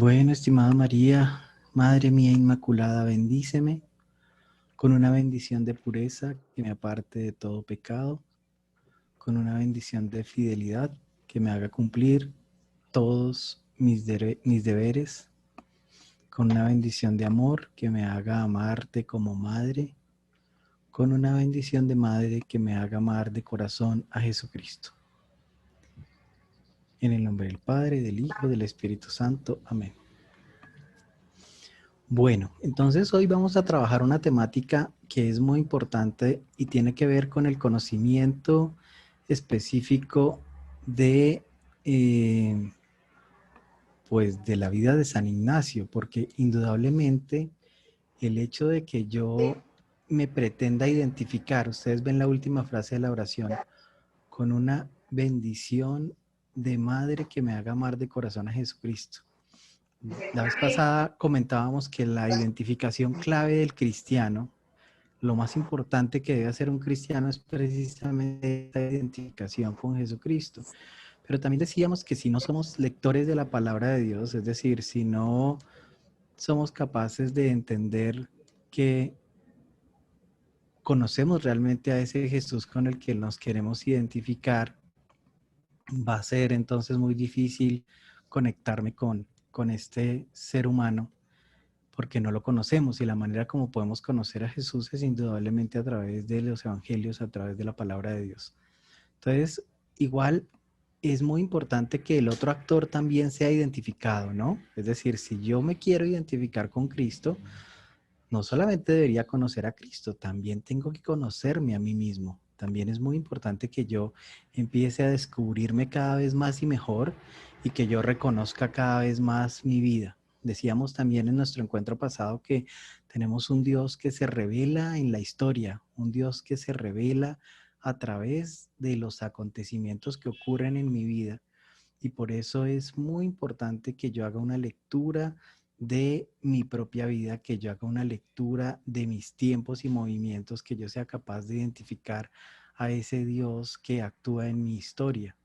Bueno, estimada María, Madre mía Inmaculada, bendíceme con una bendición de pureza que me aparte de todo pecado, con una bendición de fidelidad que me haga cumplir todos mis deberes, con una bendición de amor que me haga amarte como madre, con una bendición de madre que me haga amar de corazón a Jesucristo. En el nombre del Padre, del Hijo, del Espíritu Santo. Amén. Bueno, entonces hoy vamos a trabajar una temática que es muy importante y tiene que ver con el conocimiento específico de, eh, pues de la vida de San Ignacio, porque indudablemente el hecho de que yo me pretenda identificar, ustedes ven la última frase de la oración, con una bendición de madre que me haga amar de corazón a Jesucristo. La vez pasada comentábamos que la identificación clave del cristiano, lo más importante que debe hacer un cristiano es precisamente esta identificación con Jesucristo. Pero también decíamos que si no somos lectores de la palabra de Dios, es decir, si no somos capaces de entender que conocemos realmente a ese Jesús con el que nos queremos identificar, va a ser entonces muy difícil conectarme con este ser humano porque no lo conocemos y la manera como podemos conocer a Jesús es indudablemente a través de los evangelios, a través de la palabra de Dios. Entonces, igual es muy importante que el otro actor también sea identificado, ¿no? Es decir, si yo me quiero identificar con Cristo, no solamente debería conocer a Cristo, también tengo que conocerme a mí mismo. También es muy importante que yo empiece a descubrirme cada vez más y mejor y que yo reconozca cada vez más mi vida. Decíamos también en nuestro encuentro pasado que tenemos un Dios que se revela en la historia, un Dios que se revela a través de los acontecimientos que ocurren en mi vida. Y por eso es muy importante que yo haga una lectura de mi propia vida, que yo haga una lectura de mis tiempos y movimientos, que yo sea capaz de identificar a ese Dios que actúa en mi historia.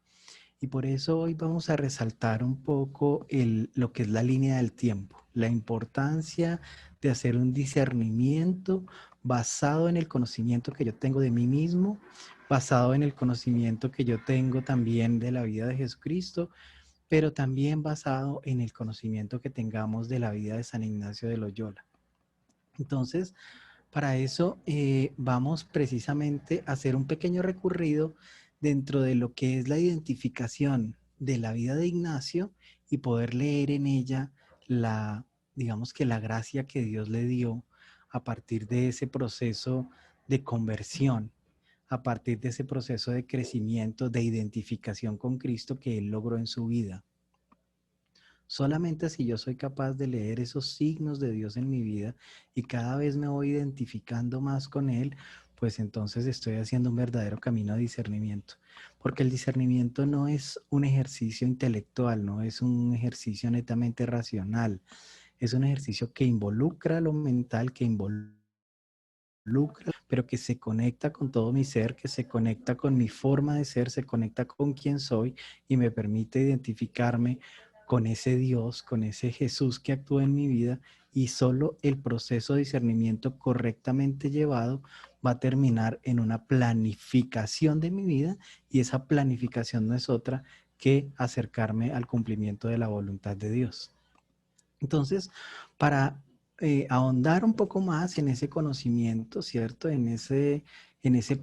Y por eso hoy vamos a resaltar un poco lo que es la línea del tiempo, la importancia de hacer un discernimiento basado en el conocimiento que yo tengo de mí mismo, basado en el conocimiento que yo tengo también de la vida de Jesucristo, pero también basado en el conocimiento que tengamos de la vida de San Ignacio de Loyola. Entonces, para eso vamos precisamente a hacer un pequeño recorrido dentro de lo que es la identificación de la vida de Ignacio y poder leer en ella la, digamos que la gracia que Dios le dio a partir de ese proceso de conversión, a partir de ese proceso de crecimiento, de identificación con Cristo que él logró en su vida. Solamente si yo soy capaz de leer esos signos de Dios en mi vida y cada vez me voy identificando más con Él, pues entonces estoy haciendo un verdadero camino de discernimiento. Porque el discernimiento no es un ejercicio intelectual, no es un ejercicio netamente racional, es un ejercicio que involucra lo mental, que involucra, pero que se conecta con todo mi ser, que se conecta con mi forma de ser, se conecta con quién soy y me permite identificarme con ese Dios, con ese Jesús que actúa en mi vida, y solo el proceso de discernimiento correctamente llevado va a terminar en una planificación de mi vida, y esa planificación no es otra que acercarme al cumplimiento de la voluntad de Dios. Entonces, para ahondar un poco más en ese conocimiento, ¿cierto? En ese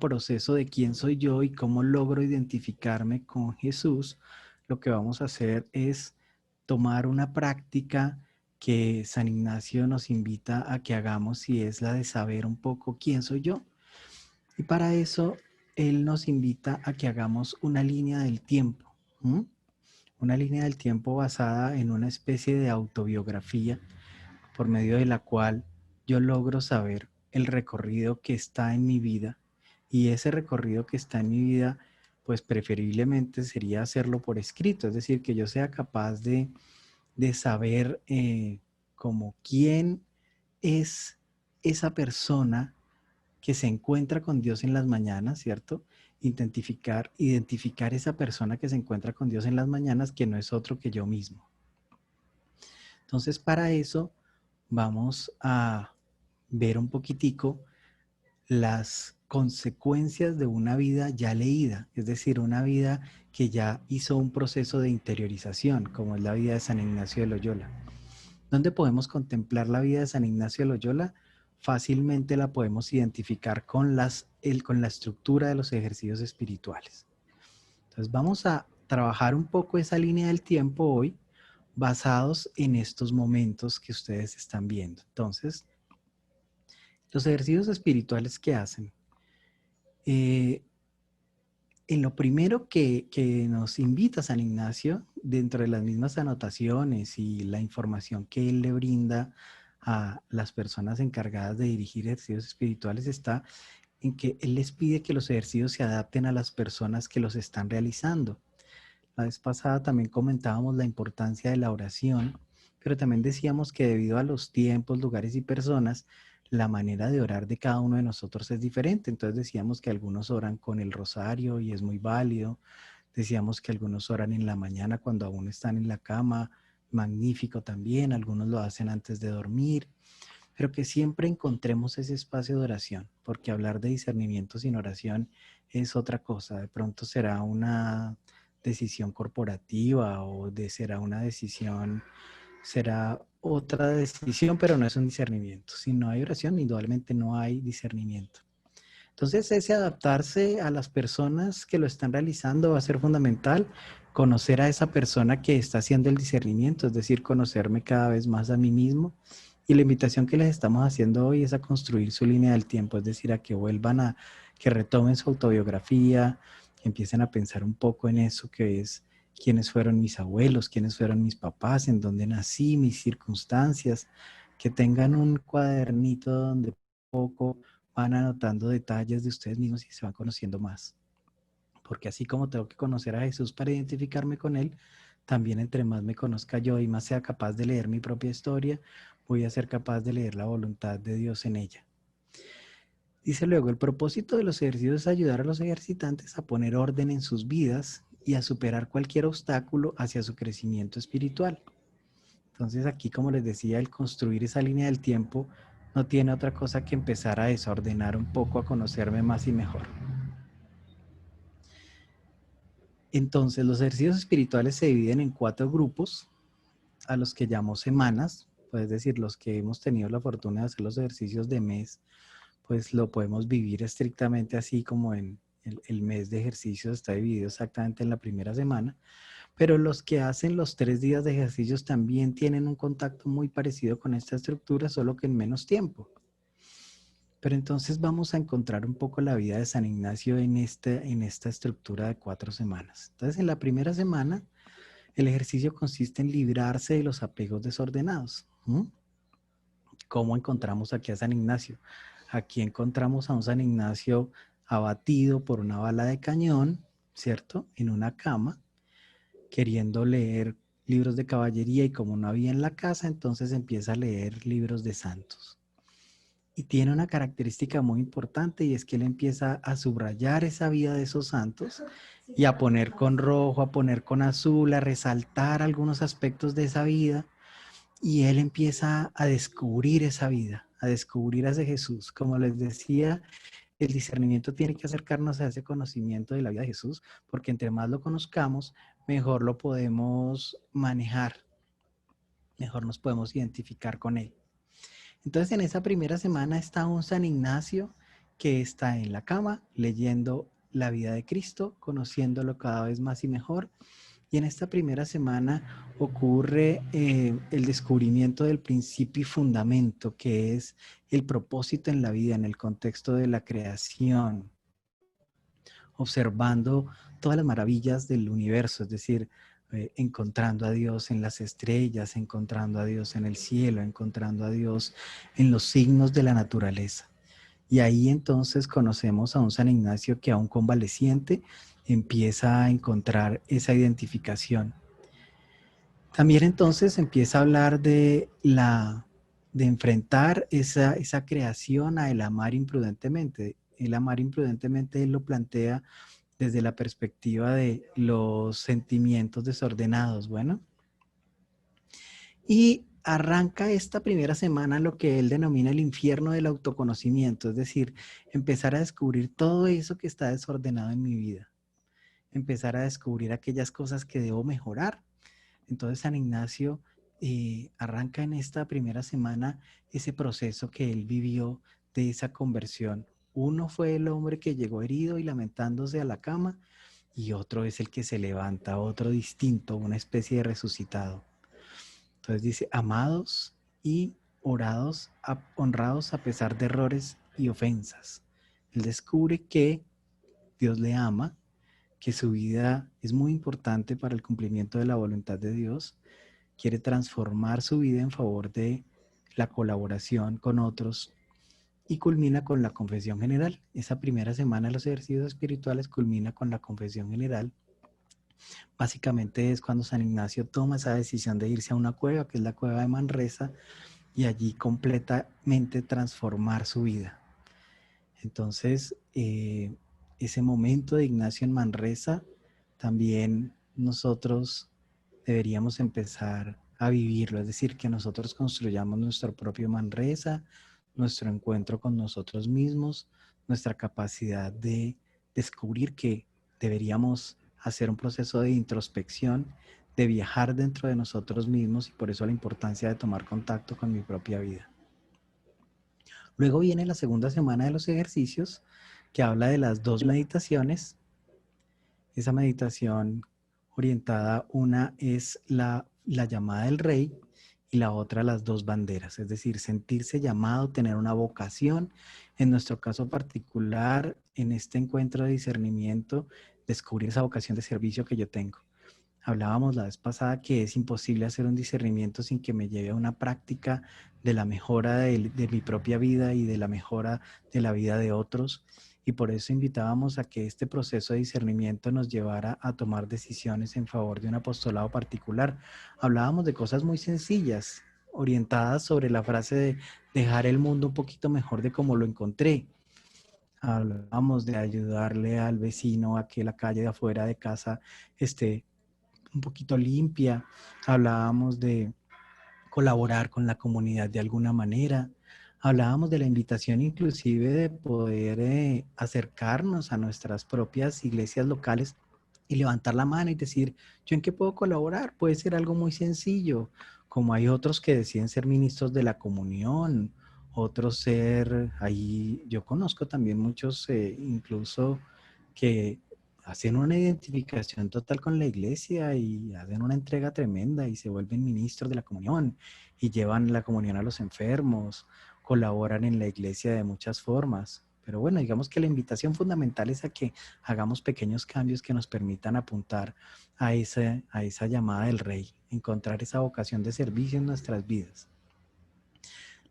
proceso de quién soy yo y cómo logro identificarme con Jesús, lo que vamos a hacer es tomar una práctica que San Ignacio nos invita a que hagamos, y es la de saber un poco quién soy yo. Y para eso, él nos invita a que hagamos una línea del tiempo. ¿Mm? Una línea del tiempo basada en una especie de autobiografía por medio de la cual yo logro saber el recorrido que está en mi vida, y ese recorrido que está en mi vida, pues preferiblemente sería hacerlo por escrito, es decir, que yo sea capaz de saber como quién es esa persona que se encuentra con Dios en las mañanas, ¿cierto? Identificar esa persona que se encuentra con Dios en las mañanas, que no es otro que yo mismo. Entonces, para eso vamos a ver un poquitico las consecuencias de una vida ya leída, es decir, una vida que ya hizo un proceso de interiorización, como es la vida de San Ignacio de Loyola. ¿Dónde podemos contemplar la vida de San Ignacio de Loyola? Fácilmente la podemos identificar con la estructura de los ejercicios espirituales. Entonces vamos a trabajar un poco esa línea del tiempo hoy, basados en estos momentos que ustedes están viendo. Entonces, los ejercicios espirituales que hacen, en lo primero que nos invita San Ignacio, dentro de las mismas anotaciones y la información que él le brinda a las personas encargadas de dirigir ejercicios espirituales, está en que él les pide que los ejercicios se adapten a las personas que los están realizando. La vez pasada también comentábamos la importancia de la oración, pero también decíamos que debido a los tiempos, lugares y personas, la manera de orar de cada uno de nosotros es diferente. Entonces decíamos que algunos oran con el rosario y es muy válido. Decíamos que algunos oran en la mañana cuando aún están en la cama, magnífico también. Algunos lo hacen antes de dormir, pero que siempre encontremos ese espacio de oración, porque hablar de discernimiento sin oración es otra cosa. De pronto será una decisión corporativa o será una decisión, será otra decisión, pero no es un discernimiento. Si no hay oración, indudablemente no hay discernimiento. Entonces, ese adaptarse a las personas que lo están realizando va a ser fundamental. Conocer a esa persona que está haciendo el discernimiento, es decir, conocerme cada vez más a mí mismo. Y la invitación que les estamos haciendo hoy es a construir su línea del tiempo, es decir, a que vuelvan a, que retomen su autobiografía, que empiecen a pensar un poco en eso que es quiénes fueron mis abuelos, quiénes fueron mis papás, en dónde nací, mis circunstancias, que tengan un cuadernito donde poco van anotando detalles de ustedes mismos y se van conociendo más. Porque así como tengo que conocer a Jesús para identificarme con Él, también entre más me conozca yo y más sea capaz de leer mi propia historia, voy a ser capaz de leer la voluntad de Dios en ella. Dice luego, el propósito de los ejercicios es ayudar a los ejercitantes a poner orden en sus vidas y a superar cualquier obstáculo hacia su crecimiento espiritual. Entonces aquí, como les decía, el construir esa línea del tiempo no tiene otra cosa que empezar a desordenar un poco, a conocerme más y mejor. Entonces, los ejercicios espirituales se dividen en 4 grupos, a los que llamo semanas, pues es decir, los que hemos tenido la fortuna de hacer los ejercicios de mes, pues lo podemos vivir estrictamente así como en el mes de ejercicios está dividido exactamente en la primera semana, pero los que hacen los 3 días de ejercicios también tienen un contacto muy parecido con esta estructura, solo que en menos tiempo. Pero entonces vamos a encontrar un poco la vida de San Ignacio en esta estructura de 4 semanas. Entonces, en la primera semana, el ejercicio consiste en librarse de los apegos desordenados. ¿Cómo encontramos aquí a San Ignacio? Aquí encontramos a un San Ignacio abatido por una bala de cañón, ¿cierto? En una cama, queriendo leer libros de caballería y como no había en la casa, entonces empieza a leer libros de santos. Y tiene una característica muy importante y es que él empieza a subrayar esa vida de esos santos y a poner con rojo, a poner con azul, a resaltar algunos aspectos de esa vida y él empieza a descubrir esa vida, a descubrir a ese Jesús. Como les decía, el discernimiento tiene que acercarnos a ese conocimiento de la vida de Jesús porque entre más lo conozcamos, mejor lo podemos manejar, mejor nos podemos identificar con él. Entonces, en esa primera semana está un San Ignacio que está en la cama leyendo la vida de Cristo, conociéndolo cada vez más y mejor. Y en esta primera semana ocurre el descubrimiento del principio y fundamento, que es el propósito en la vida, en el contexto de la creación, observando todas las maravillas del universo, es decir, encontrando a Dios en las estrellas, encontrando a Dios en el cielo, encontrando a Dios en los signos de la naturaleza. Y ahí entonces conocemos a un San Ignacio que aún convaleciente empieza a encontrar esa identificación. También entonces empieza a hablar de enfrentar esa creación a el amar imprudentemente. El amar imprudentemente él lo plantea desde la perspectiva de los sentimientos desordenados, bueno. Y arranca esta primera semana lo que él denomina el infierno del autoconocimiento, es decir, empezar a descubrir todo eso que está desordenado en mi vida, empezar a descubrir aquellas cosas que debo mejorar. Entonces San Ignacio arranca en esta primera semana ese proceso que él vivió de esa conversión. Uno fue el hombre que llegó herido y lamentándose a la cama, y otro es el que se levanta, otro distinto, una especie de resucitado. Entonces dice, amados y honrados a pesar de errores y ofensas. Él descubre que Dios le ama, que su vida es muy importante para el cumplimiento de la voluntad de Dios, quiere transformar su vida en favor de la colaboración con otros y culmina con la confesión general. Esa primera semana de los ejercicios espirituales culmina con la confesión general. Básicamente es cuando San Ignacio toma esa decisión de irse a una cueva, que es la cueva de Manresa, y allí completamente transformar su vida. Entonces, ese momento de Ignacio en Manresa, también nosotros deberíamos empezar a vivirlo, es decir, que nosotros construyamos nuestro propio Manresa, nuestro encuentro con nosotros mismos, nuestra capacidad de descubrir que deberíamos hacer un proceso de introspección, de viajar dentro de nosotros mismos, y por eso la importancia de tomar contacto con mi propia vida. Luego viene la segunda semana de los ejercicios, que habla de las dos meditaciones. Esa meditación orientada, una es la llamada del rey y la otra las dos banderas, es decir, sentirse llamado, tener una vocación. En nuestro caso particular, en este encuentro de discernimiento, descubrir esa vocación de servicio que yo tengo. Hablábamos la vez pasada que es imposible hacer un discernimiento sin que me lleve a una práctica de la mejora de mi propia vida y de la mejora de la vida de otros. Y por eso invitábamos a que este proceso de discernimiento nos llevara a tomar decisiones en favor de un apostolado particular. Hablábamos de cosas muy sencillas, orientadas sobre la frase de dejar el mundo un poquito mejor de como lo encontré. Hablábamos de ayudarle al vecino a que la calle de afuera de casa esté un poquito limpia. Hablábamos de colaborar con la comunidad de alguna manera. Hablábamos de la invitación inclusive de poder acercarnos a nuestras propias iglesias locales y levantar la mano y decir, ¿yo en qué puedo colaborar? Puede ser algo muy sencillo, como hay otros que deciden ser ministros de la comunión, otros ser, ahí yo conozco también muchos incluso que hacen una identificación total con la iglesia y hacen una entrega tremenda y se vuelven ministros de la comunión y llevan la comunión a los enfermos, colaboran en la iglesia de muchas formas. Pero bueno, digamos que la invitación fundamental es a que hagamos pequeños cambios que nos permitan apuntar a esa llamada del rey, encontrar esa vocación de servicio en nuestras vidas.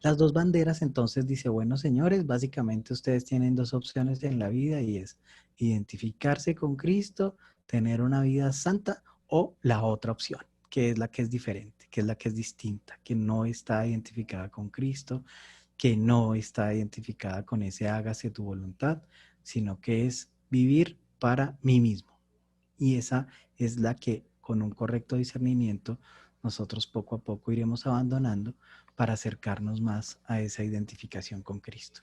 Las dos banderas, entonces dice, bueno, señores, básicamente ustedes tienen dos opciones en la vida y es identificarse con Cristo, tener una vida santa, o la otra opción, que es la que es diferente, que es la que es distinta, que no está identificada con Cristo, que no está identificada con ese hágase tu voluntad, sino que es vivir para mí mismo. Y esa es la que con un correcto discernimiento nosotros poco a poco iremos abandonando para acercarnos más a esa identificación con Cristo.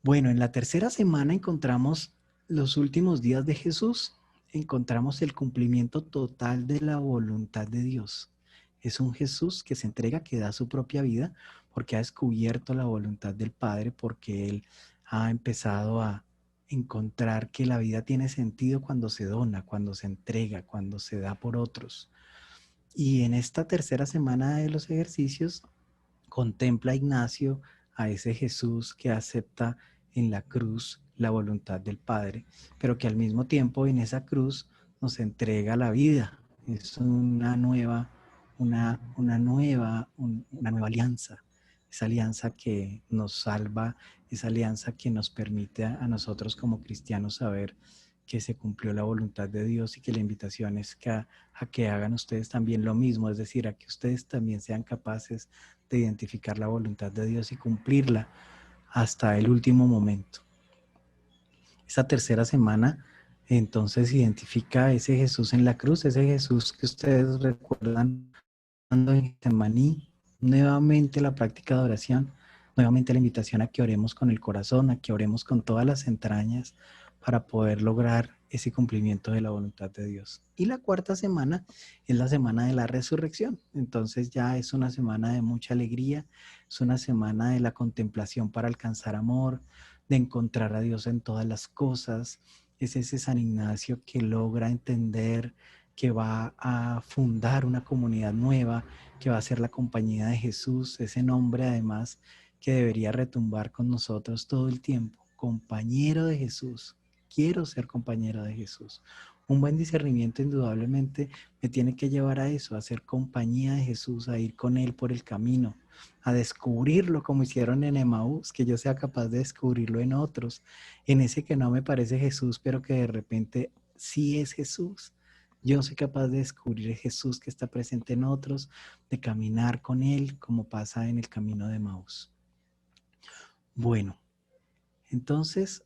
Bueno, en la tercera semana encontramos los últimos días de Jesús, encontramos el cumplimiento total de la voluntad de Dios. Es un Jesús que se entrega, que da su propia vida, porque ha descubierto la voluntad del Padre, porque Él ha empezado a encontrar que la vida tiene sentido cuando se dona, cuando se entrega, cuando se da por otros. Y en esta tercera semana de los ejercicios, contempla Ignacio a ese Jesús que acepta en la cruz la voluntad del Padre, pero que al mismo tiempo en esa cruz nos entrega la vida. Es una nueva alianza, esa alianza que nos salva, esa alianza que nos permite a nosotros como cristianos saber que se cumplió la voluntad de Dios, y que la invitación es a que hagan ustedes también lo mismo, es decir, a que ustedes también sean capaces de identificar la voluntad de Dios y cumplirla hasta el último momento. Esa tercera semana entonces identifica a ese Jesús en la cruz, ese Jesús que ustedes recuerdan en Getsemaní, nuevamente la práctica de oración, nuevamente la invitación a que oremos con el corazón, a que oremos con todas las entrañas para poder lograr ese cumplimiento de la voluntad de Dios. Y la cuarta semana es la semana de la resurrección. Entonces ya es una semana de mucha alegría, es una semana de la contemplación para alcanzar amor, de encontrar a Dios en todas las cosas. Es ese San Ignacio que logra entender que va a fundar una comunidad nueva, que va a ser la compañía de Jesús, ese nombre además que debería retumbar con nosotros todo el tiempo, compañero de Jesús. Quiero ser compañero de Jesús. Un buen discernimiento indudablemente me tiene que llevar a eso, a ser compañía de Jesús, a ir con Él por el camino, a descubrirlo como hicieron en Emaús, que yo sea capaz de descubrirlo en otros, en ese que no me parece Jesús, pero que de repente sí es Jesús. Yo soy capaz de descubrir a Jesús que está presente en otros, de caminar con Él como pasa en el camino de Emaús. Bueno, entonces,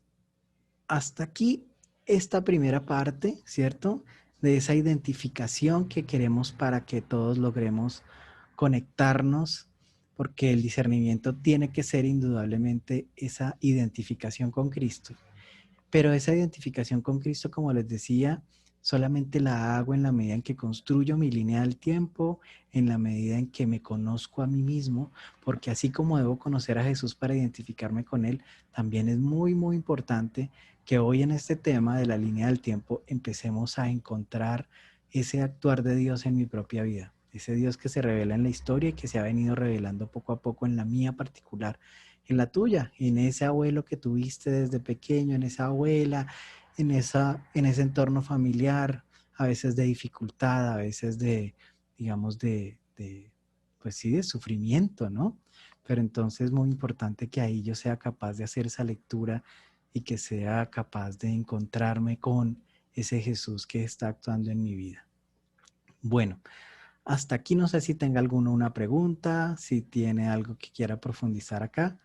hasta aquí esta primera parte, ¿cierto? De esa identificación que queremos para que todos logremos conectarnos, porque el discernimiento tiene que ser indudablemente esa identificación con Cristo. Pero esa identificación con Cristo, como les decía, solamente la hago en la medida en que construyo mi línea del tiempo, en la medida en que me conozco a mí mismo, porque así como debo conocer a Jesús para identificarme con Él, también es muy, muy importante que hoy en este tema de la línea del tiempo empecemos a encontrar ese actuar de Dios en mi propia vida. Ese Dios que se revela en la historia y que se ha venido revelando poco a poco en la mía particular, en la tuya, en ese abuelo que tuviste desde pequeño, en esa abuela, en ese entorno familiar, a veces de dificultad, a veces de, digamos, pues sí, de sufrimiento, ¿no? Pero entonces es muy importante que ahí yo sea capaz de hacer esa lectura y que sea capaz de encontrarme con ese Jesús que está actuando en mi vida. Bueno, hasta aquí no sé si tenga alguno una pregunta, si tiene algo que quiera profundizar acá.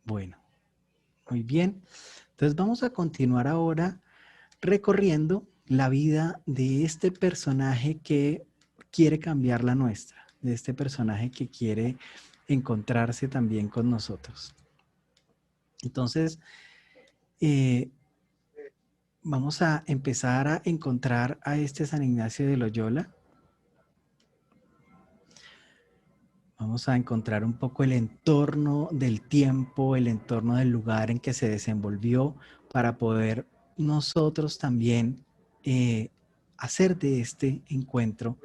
Bueno, muy bien. Entonces vamos a continuar ahora recorriendo la vida de este personaje que quiere cambiar la nuestra, de este personaje que quiere encontrarse también con nosotros. Entonces, eh, vamos a empezar a encontrar a este San Ignacio de Loyola. Vamos a encontrar un poco el entorno del tiempo, el entorno del lugar en que se desenvolvió para poder nosotros también hacer de este encuentro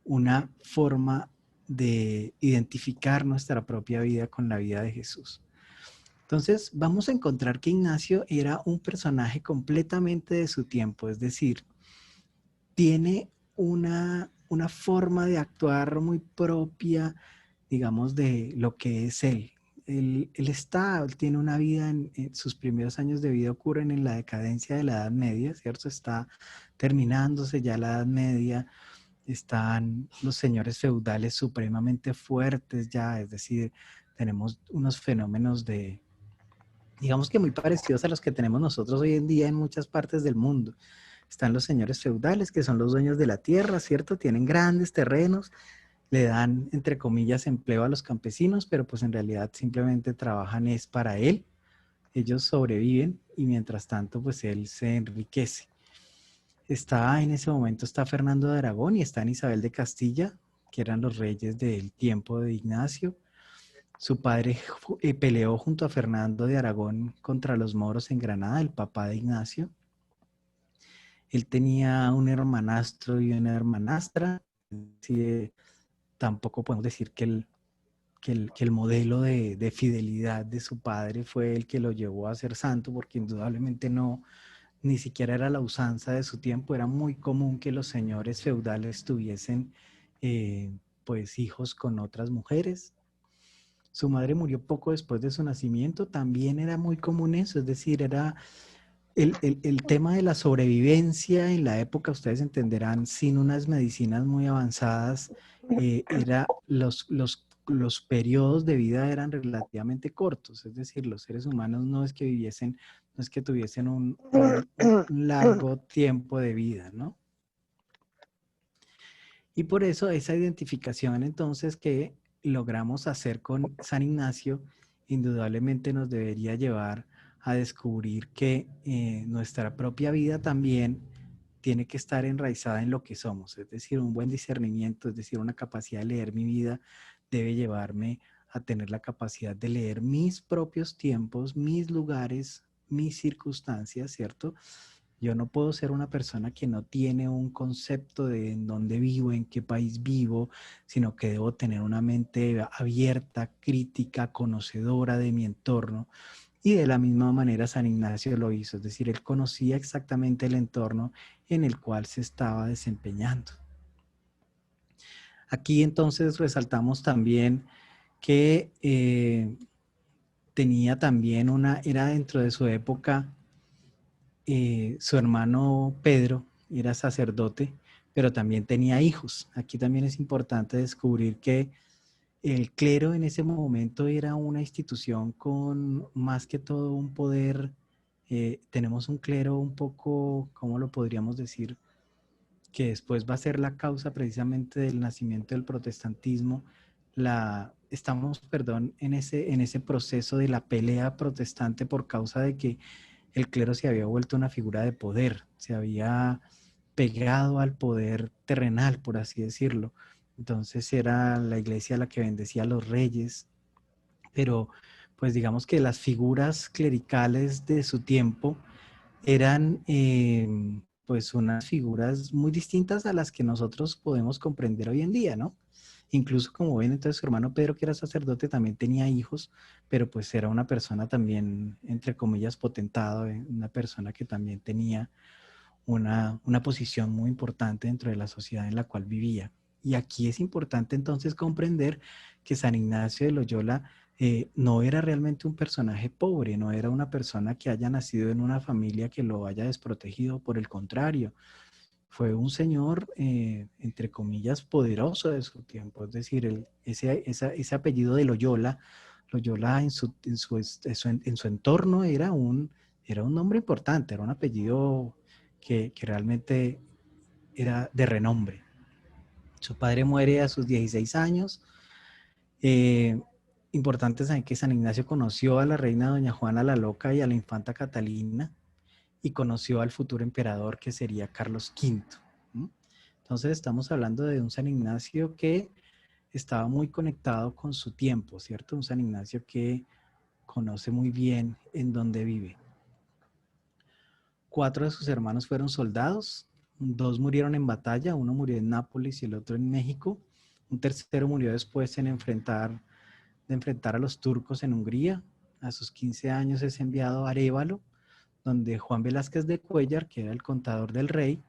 una forma de identificar nuestra propia vida con la vida de Jesús. Entonces vamos a encontrar que Ignacio era un personaje completamente de su tiempo, es decir, tiene una forma de actuar muy propia, digamos, de lo que es él. Él tiene una vida, en sus primeros años de vida ocurren en la decadencia de la Edad Media, ¿cierto? Está terminándose ya la Edad Media, están los señores feudales supremamente fuertes ya, es decir, tenemos unos fenómenos de, digamos que muy parecidos a los que tenemos nosotros hoy en día en muchas partes del mundo. Están los señores feudales, que son los dueños de la tierra, ¿cierto? Tienen grandes terrenos, le dan, entre comillas, empleo a los campesinos, pero pues en realidad simplemente trabajan es para él. Ellos sobreviven y mientras tanto, pues él se enriquece. En ese momento está Fernando de Aragón y está Isabel de Castilla, que eran los reyes del tiempo de Ignacio. Su padre peleó junto a Fernando de Aragón contra los moros en Granada, el papá de Ignacio. Él tenía un hermanastro y una hermanastra. Sí, tampoco podemos decir que el modelo de fidelidad de su padre fue el que lo llevó a ser santo, porque indudablemente no, ni siquiera era la usanza de su tiempo. Era muy común que los señores feudales tuviesen pues hijos con otras mujeres. Su madre murió poco después de su nacimiento, también era muy común eso, es decir, era el tema de la sobrevivencia en la época, ustedes entenderán, sin unas medicinas muy avanzadas, los periodos de vida eran relativamente cortos, es decir, los seres humanos no es que viviesen no es que tuviesen un largo tiempo de vida, ¿no? Y por eso esa identificación entonces que logramos hacer con San Ignacio, indudablemente nos debería llevar a descubrir que nuestra propia vida también tiene que estar enraizada en lo que somos, es decir, un buen discernimiento, es decir, una capacidad de leer mi vida debe llevarme a tener la capacidad de leer mis propios tiempos, mis lugares, mis circunstancias, ¿cierto? Yo no puedo ser una persona que no tiene un concepto de en dónde vivo, en qué país vivo, sino que debo tener una mente abierta, crítica, conocedora de mi entorno. Y de la misma manera San Ignacio lo hizo, es decir, él conocía exactamente el entorno en el cual se estaba desempeñando. Aquí entonces resaltamos también que tenía también era dentro de su época, su hermano Pedro era sacerdote, pero también tenía hijos. Aquí también es importante descubrir que el clero en ese momento era una institución con más que todo un poder. Tenemos un clero un poco, ¿cómo lo podríamos decir? Que después va a ser la causa precisamente del nacimiento del protestantismo. Estamos, perdón, en ese proceso de la pelea protestante por causa de que el clero se había vuelto una figura de poder, se había pegado al poder terrenal, por así decirlo. Entonces era la iglesia la que bendecía a los reyes, pero pues digamos que las figuras clericales de su tiempo eran pues unas figuras muy distintas a las que nosotros podemos comprender hoy en día, ¿no? Incluso como ven, entonces su hermano Pedro, que era sacerdote, también tenía hijos, pero pues era una persona también, entre comillas, potentado, una persona que también tenía una posición muy importante dentro de la sociedad en la cual vivía. Y aquí es importante entonces comprender que San Ignacio de Loyola no era realmente un personaje pobre, no era una persona que haya nacido en una familia que lo haya desprotegido, por el contrario, fue un señor, entre comillas, poderoso de su tiempo, es decir, ese apellido de Loyola, Loyola en su entorno era un nombre importante, era un apellido que realmente era de renombre. Su padre muere a sus 16 años. Eh, Importante saber que San Ignacio conoció a la reina doña Juana la Loca y a la infanta Catalina y conoció al futuro emperador que sería Carlos V. Entonces estamos hablando de un San Ignacio que estaba muy conectado con su tiempo, ¿cierto? Un San Ignacio que conoce muy bien en dónde vive. 4 de sus hermanos fueron soldados, 2 murieron en batalla, uno murió en Nápoles y el otro en México. Un tercero murió después de enfrentar a los turcos en Hungría. A sus 15 años es enviado a Arévalo, donde Juan Velázquez de Cuéllar, que era el contador del rey,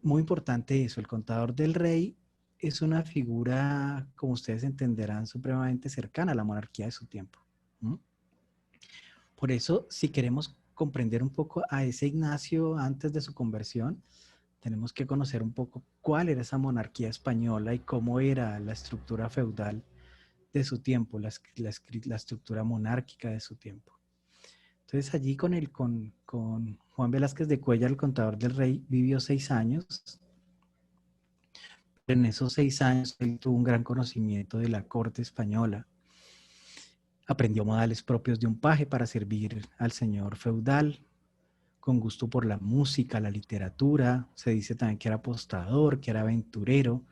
muy importante eso, el contador del rey es una figura, como ustedes entenderán, supremamente cercana a la monarquía de su tiempo. ¿Mm? Por eso, si queremos comprender un poco a ese Ignacio antes de su conversión, tenemos que conocer un poco cuál era esa monarquía española y cómo era la estructura feudal de su tiempo, la estructura monárquica de su tiempo. Entonces allí con Juan Velázquez de Cuéllar, el contador del rey, vivió 6 años. En esos 6 años él tuvo un gran conocimiento de la corte española. Aprendió modales propios de un paje para servir al señor feudal, con gusto por la música, la literatura. Se dice también que era apostador, que era aventurero.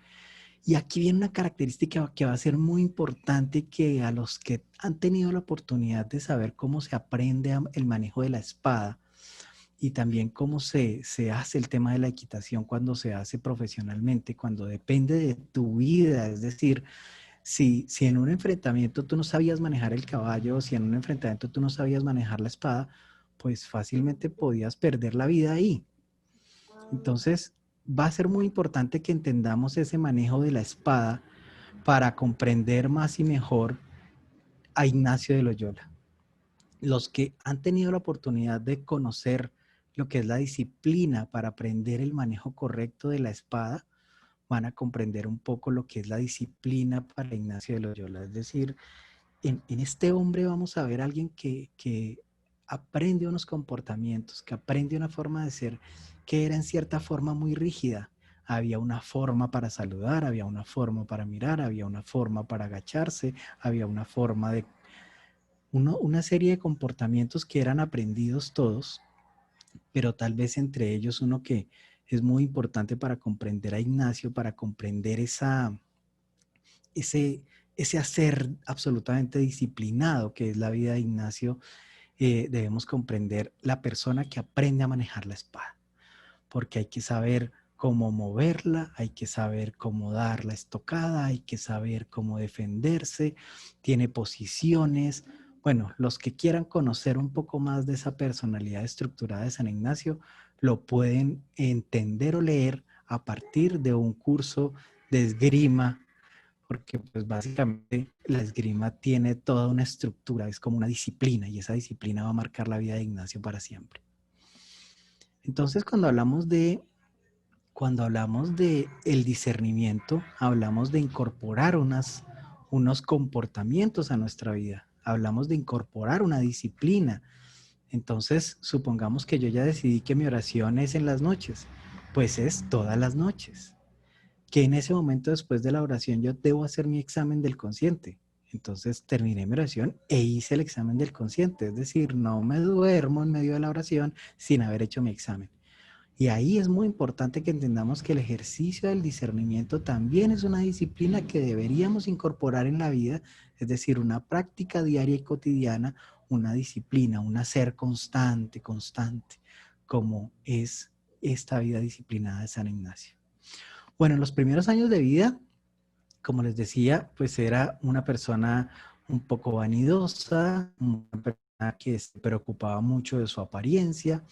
Y aquí viene una característica que va a ser muy importante, que a los que han tenido la oportunidad de saber cómo se aprende el manejo de la espada y también cómo se hace el tema de la equitación cuando se hace profesionalmente, cuando depende de tu vida, es decir, si en un enfrentamiento tú no sabías manejar el caballo, si en un enfrentamiento tú no sabías manejar la espada, pues fácilmente podías perder la vida ahí. Entonces, va a ser muy importante que entendamos ese manejo de la espada para comprender más y mejor a Ignacio de Loyola. Los que han tenido la oportunidad de conocer lo que es la disciplina para aprender el manejo correcto de la espada, van a comprender un poco lo que es la disciplina para Ignacio de Loyola. Es decir, en este hombre vamos a ver a alguien que aprende unos comportamientos, que aprende una forma de ser que era en cierta forma muy rígida. Había una forma para saludar, había una forma para mirar, había una forma para agacharse, había una forma de una serie de comportamientos que eran aprendidos todos, pero tal vez entre ellos uno que es muy importante para comprender a Ignacio, para comprender ese, ese hacer absolutamente disciplinado que es la vida de Ignacio. Debemos comprender la persona que aprende a manejar la espada, porque hay que saber cómo moverla, hay que saber cómo dar la estocada, hay que saber cómo defenderse, tiene posiciones. Bueno, los que quieran conocer un poco más de esa personalidad estructurada de San Ignacio, lo pueden entender o leer a partir de un curso de esgrima, porque pues básicamente la esgrima tiene toda una estructura, es como una disciplina y esa disciplina va a marcar la vida de Ignacio para siempre. Entonces, cuando hablamos de el discernimiento, hablamos de incorporar unos comportamientos a nuestra vida, hablamos de incorporar una disciplina. Entonces, supongamos que yo ya decidí que mi oración es en las noches, pues es todas las noches. Que en ese momento después de la oración yo debo hacer mi examen del consciente. Entonces terminé mi oración e hice el examen del consciente, es decir, no me duermo en medio de la oración sin haber hecho mi examen. Y ahí es muy importante que entendamos que el ejercicio del discernimiento también es una disciplina que deberíamos incorporar en la vida, es decir, una práctica diaria y cotidiana, una disciplina, un hacer constante, constante, como es esta vida disciplinada de San Ignacio. Bueno, en los primeros años de vida, como les decía, pues era una persona un poco vanidosa, una persona que se preocupaba mucho de su apariencia.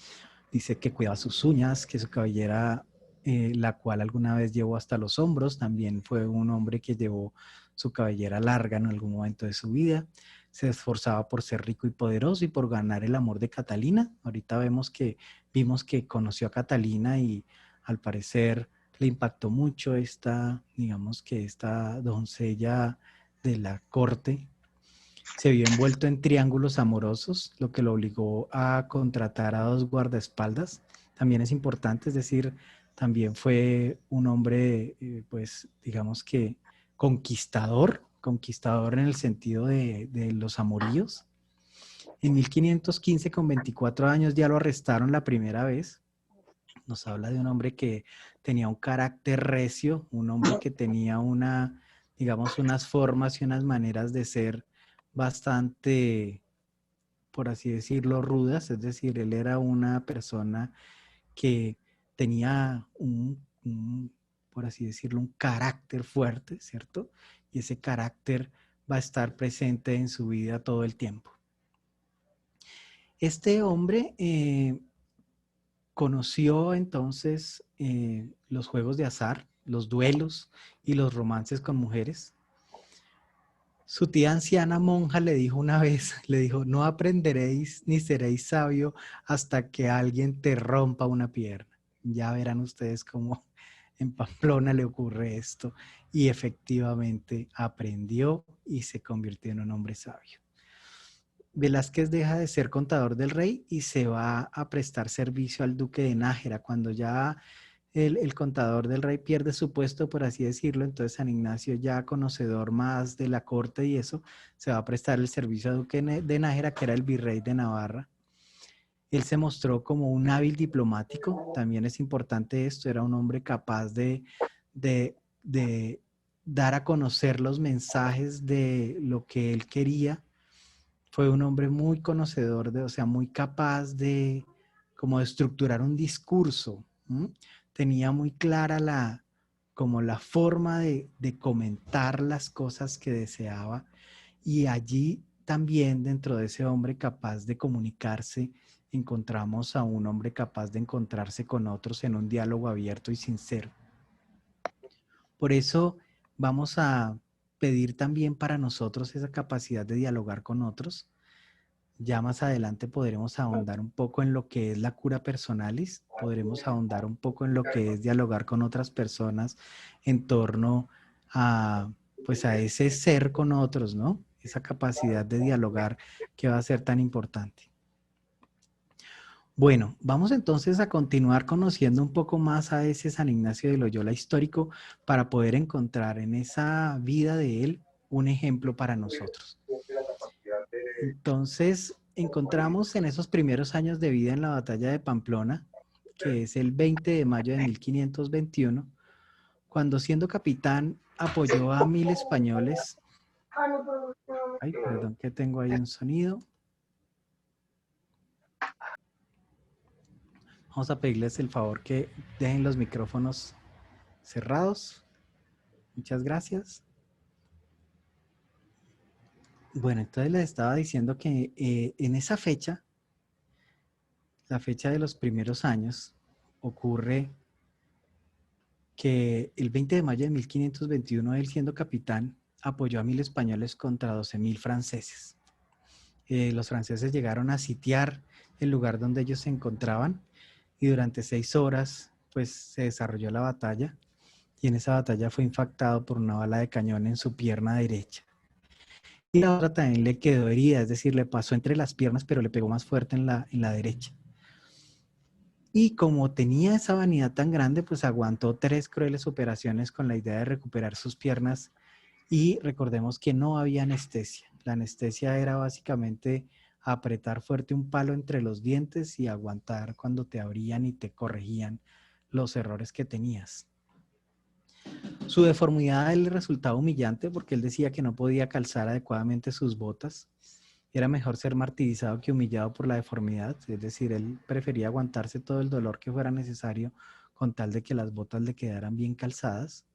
Dice que cuidaba sus uñas, que su cabellera, la cual alguna vez llevó hasta los hombros, también fue un hombre que llevó su cabellera larga en algún momento de su vida. Se esforzaba por ser rico y poderoso y por ganar el amor de Catalina. Ahorita vimos que conoció a Catalina y al parecer le impactó mucho digamos que esta doncella de la corte. Se vio envuelto en triángulos amorosos, lo que lo obligó a contratar a dos guardaespaldas. También es importante, es decir, también fue un hombre, pues digamos que conquistador, conquistador en el sentido de los amoríos. En 1515, con 24 años, ya lo arrestaron la primera vez. Nos habla de un hombre que tenía un carácter recio, un hombre que tenía digamos, unas formas y unas maneras de ser bastante, por así decirlo, rudas. Es decir, él era una persona que tenía por así decirlo, un carácter fuerte, ¿cierto? Y ese carácter va a estar presente en su vida todo el tiempo. Este hombre conoció entonces los juegos de azar, los duelos y los romances con mujeres. Su tía anciana monja le dijo una vez, le dijo, no aprenderéis ni seréis sabio hasta que alguien te rompa una pierna. Ya verán ustedes cómo en Pamplona le ocurre esto. Y efectivamente aprendió y se convirtió en un hombre sabio. Velázquez deja de ser contador del rey y se va a prestar servicio al duque de Nájera. Cuando ya el contador del rey pierde su puesto, por así decirlo, entonces San Ignacio, ya conocedor más de la corte y eso, se va a prestar el servicio al duque de Nájera, que era el virrey de Navarra. Él se mostró como un hábil diplomático, también es importante esto, era un hombre capaz de, de dar a conocer los mensajes de lo que él quería. Fue un hombre muy conocedor, o sea, muy capaz de como de estructurar un discurso. ¿M? Tenía muy clara como la forma de comentar las cosas que deseaba, y allí también dentro de ese hombre capaz de comunicarse encontramos a un hombre capaz de encontrarse con otros en un diálogo abierto y sincero. Por eso vamos a pedir también para nosotros esa capacidad de dialogar con otros. Ya más adelante podremos ahondar un poco en lo que es la cura personalis, podremos ahondar un poco en lo que es dialogar con otras personas en torno a, pues a ese ser con otros, ¿no? Esa capacidad de dialogar que va a ser tan importante. Bueno, vamos entonces a continuar conociendo un poco más a ese San Ignacio de Loyola histórico para poder encontrar en esa vida de él un ejemplo para nosotros. Entonces, encontramos en esos primeros años de vida en la batalla de Pamplona, que es el 20 de mayo de 1521, cuando siendo capitán apoyó a 1000 españoles. Ay, perdón que tengo ahí un sonido. Vamos a pedirles el favor que dejen los micrófonos cerrados. Muchas gracias. Bueno, entonces les estaba diciendo que en esa fecha, la fecha de los primeros años, ocurre que el 20 de mayo de 1521, él siendo capitán, apoyó a 1000 españoles contra 12.000 franceses. Los franceses llegaron a sitiar el lugar donde ellos se encontraban y durante 6 horas pues se desarrolló la batalla y en esa batalla fue impactado por una bala de cañón en su pierna derecha. Y la otra también le quedó herida, es decir, le pasó entre las piernas, pero le pegó más fuerte en la derecha. Y como tenía esa vanidad tan grande, pues aguantó 3 crueles operaciones con la idea de recuperar sus piernas. Y recordemos que no había anestesia. La anestesia era básicamente apretar fuerte un palo entre los dientes y aguantar cuando te abrían y te corregían los errores que tenías. Su deformidad a él le resultaba humillante porque él decía que no podía calzar adecuadamente sus botas. Era mejor ser martirizado que humillado por la deformidad, es decir, él prefería aguantarse todo el dolor que fuera necesario con tal de que las botas le quedaran bien calzadas.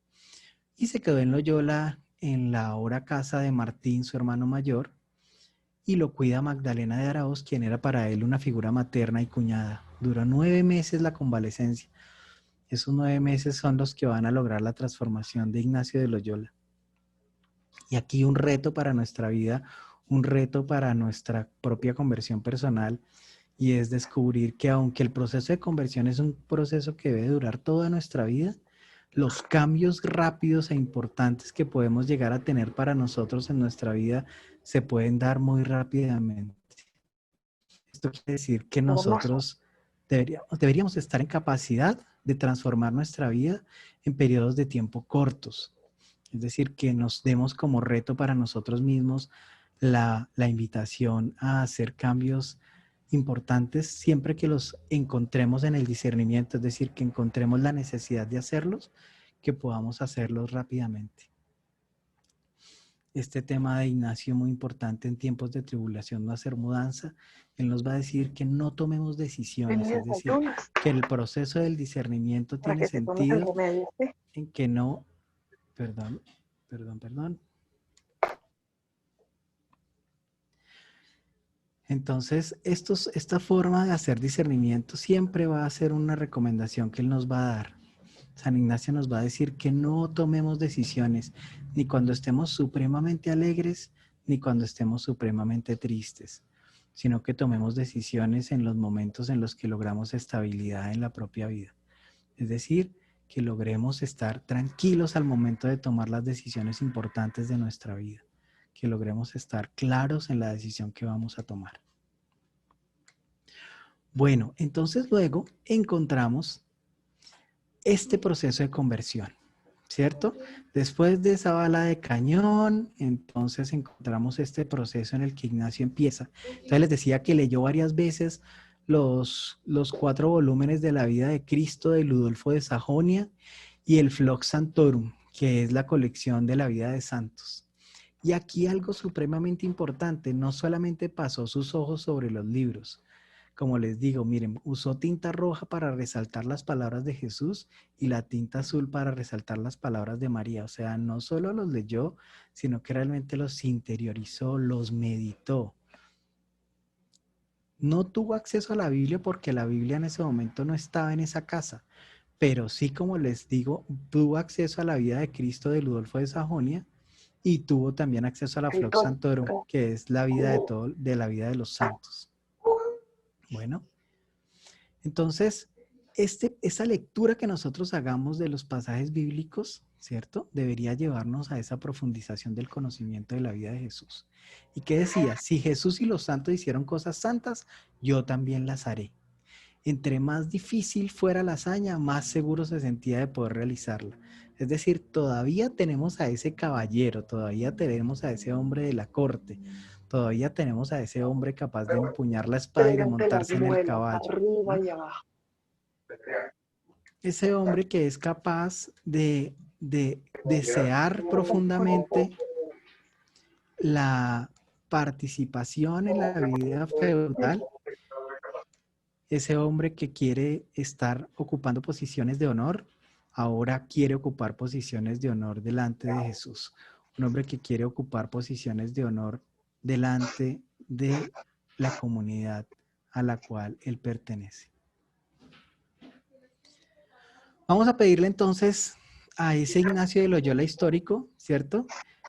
Y se quedó en Loyola, en la ahora casa de Martín, su hermano mayor, y lo cuida Magdalena de Araoz, quien era para él una figura materna y cuñada. Duró 9 meses la convalecencia. Esos 9 meses son los que van a lograr la transformación de Ignacio de Loyola. Y aquí un reto para nuestra vida, un reto para nuestra propia conversión personal, y es descubrir que aunque el proceso de conversión es un proceso que debe durar toda nuestra vida, los cambios rápidos e importantes que podemos llegar a tener para nosotros en nuestra vida se pueden dar muy rápidamente. Esto quiere decir que nosotros deberíamos estar en capacidad de transformar nuestra vida en periodos de tiempo cortos. Es decir, que nos demos como reto para nosotros mismos la invitación a hacer cambios importantes siempre que los encontremos en el discernimiento, es decir, que encontremos la necesidad de hacerlos, que podamos hacerlos rápidamente. Este tema de Ignacio muy importante en tiempos de tribulación, no hacer mudanza. Él nos va a decir que no tomemos decisiones, es decir, que el proceso del discernimiento tiene sentido en que no, perdón. Entonces, esta forma de hacer discernimiento siempre va a ser una recomendación que él nos va a dar. San Ignacio nos va a decir que no tomemos decisiones ni cuando estemos supremamente alegres ni cuando estemos supremamente tristes, sino que tomemos decisiones en los momentos en los que logramos estabilidad en la propia vida. Es decir, que logremos estar tranquilos al momento de tomar las decisiones importantes de nuestra vida, que logremos estar claros en la decisión que vamos a tomar. Bueno, entonces luego encontramos este proceso de conversión, ¿cierto? Después de esa bala de cañón, entonces encontramos este proceso en el que Ignacio empieza. Entonces les decía que leyó varias veces los 4 volúmenes de la vida de Cristo de Ludolfo de Sajonia y el Flux Sanctorum, que es la colección de la vida de santos. Y aquí algo supremamente importante, no solamente pasó sus ojos sobre los libros. Como les digo, miren, usó tinta roja para resaltar las palabras de Jesús y la tinta azul para resaltar las palabras de María. O sea, no solo los leyó, sino que realmente los interiorizó, los meditó. No tuvo acceso a la Biblia porque la Biblia en ese momento no estaba en esa casa, pero sí, como les digo, tuvo acceso a la vida de Cristo de Ludolfo de Sajonia y tuvo también acceso a la Flux Sanctorum, que es la vida de la vida de los santos. Bueno, entonces, esa lectura que nosotros hagamos de los pasajes bíblicos, ¿cierto? Debería llevarnos a esa profundización del conocimiento de la vida de Jesús. ¿Y qué decía? Si Jesús y los santos hicieron cosas santas, yo también las haré. Entre más difícil fuera la hazaña, más seguro se sentía de poder realizarla. Es decir, todavía tenemos a ese caballero, todavía tenemos a ese hombre de la corte, todavía tenemos a ese hombre capaz de empuñar la espada y de Tírate las montarse en el ruedas caballo, arriba ¿no? y abajo. Ese hombre que es capaz de desear profundamente la participación en la vida feudal, ese hombre que quiere estar ocupando posiciones de honor, ahora quiere ocupar posiciones de honor delante de Jesús. Un hombre que quiere ocupar posiciones de honor delante de la comunidad a la cual él pertenece. Vamos a pedirle entonces a ese Ignacio de Loyola histórico, ¿cierto?,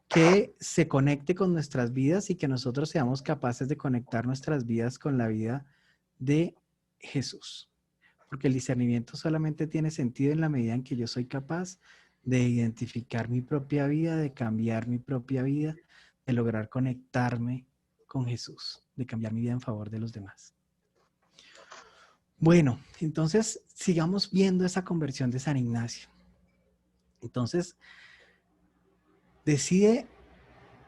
que se conecte con nuestras vidas y que nosotros seamos capaces de conectar nuestras vidas con la vida de Jesús. Porque el discernimiento solamente tiene sentido en la medida en que yo soy capaz de identificar mi propia vida, de cambiar mi propia vida, de lograr conectarme con Jesús, de cambiar mi vida en favor de los demás. Bueno, entonces sigamos viendo esa conversión de San Ignacio. Entonces, decide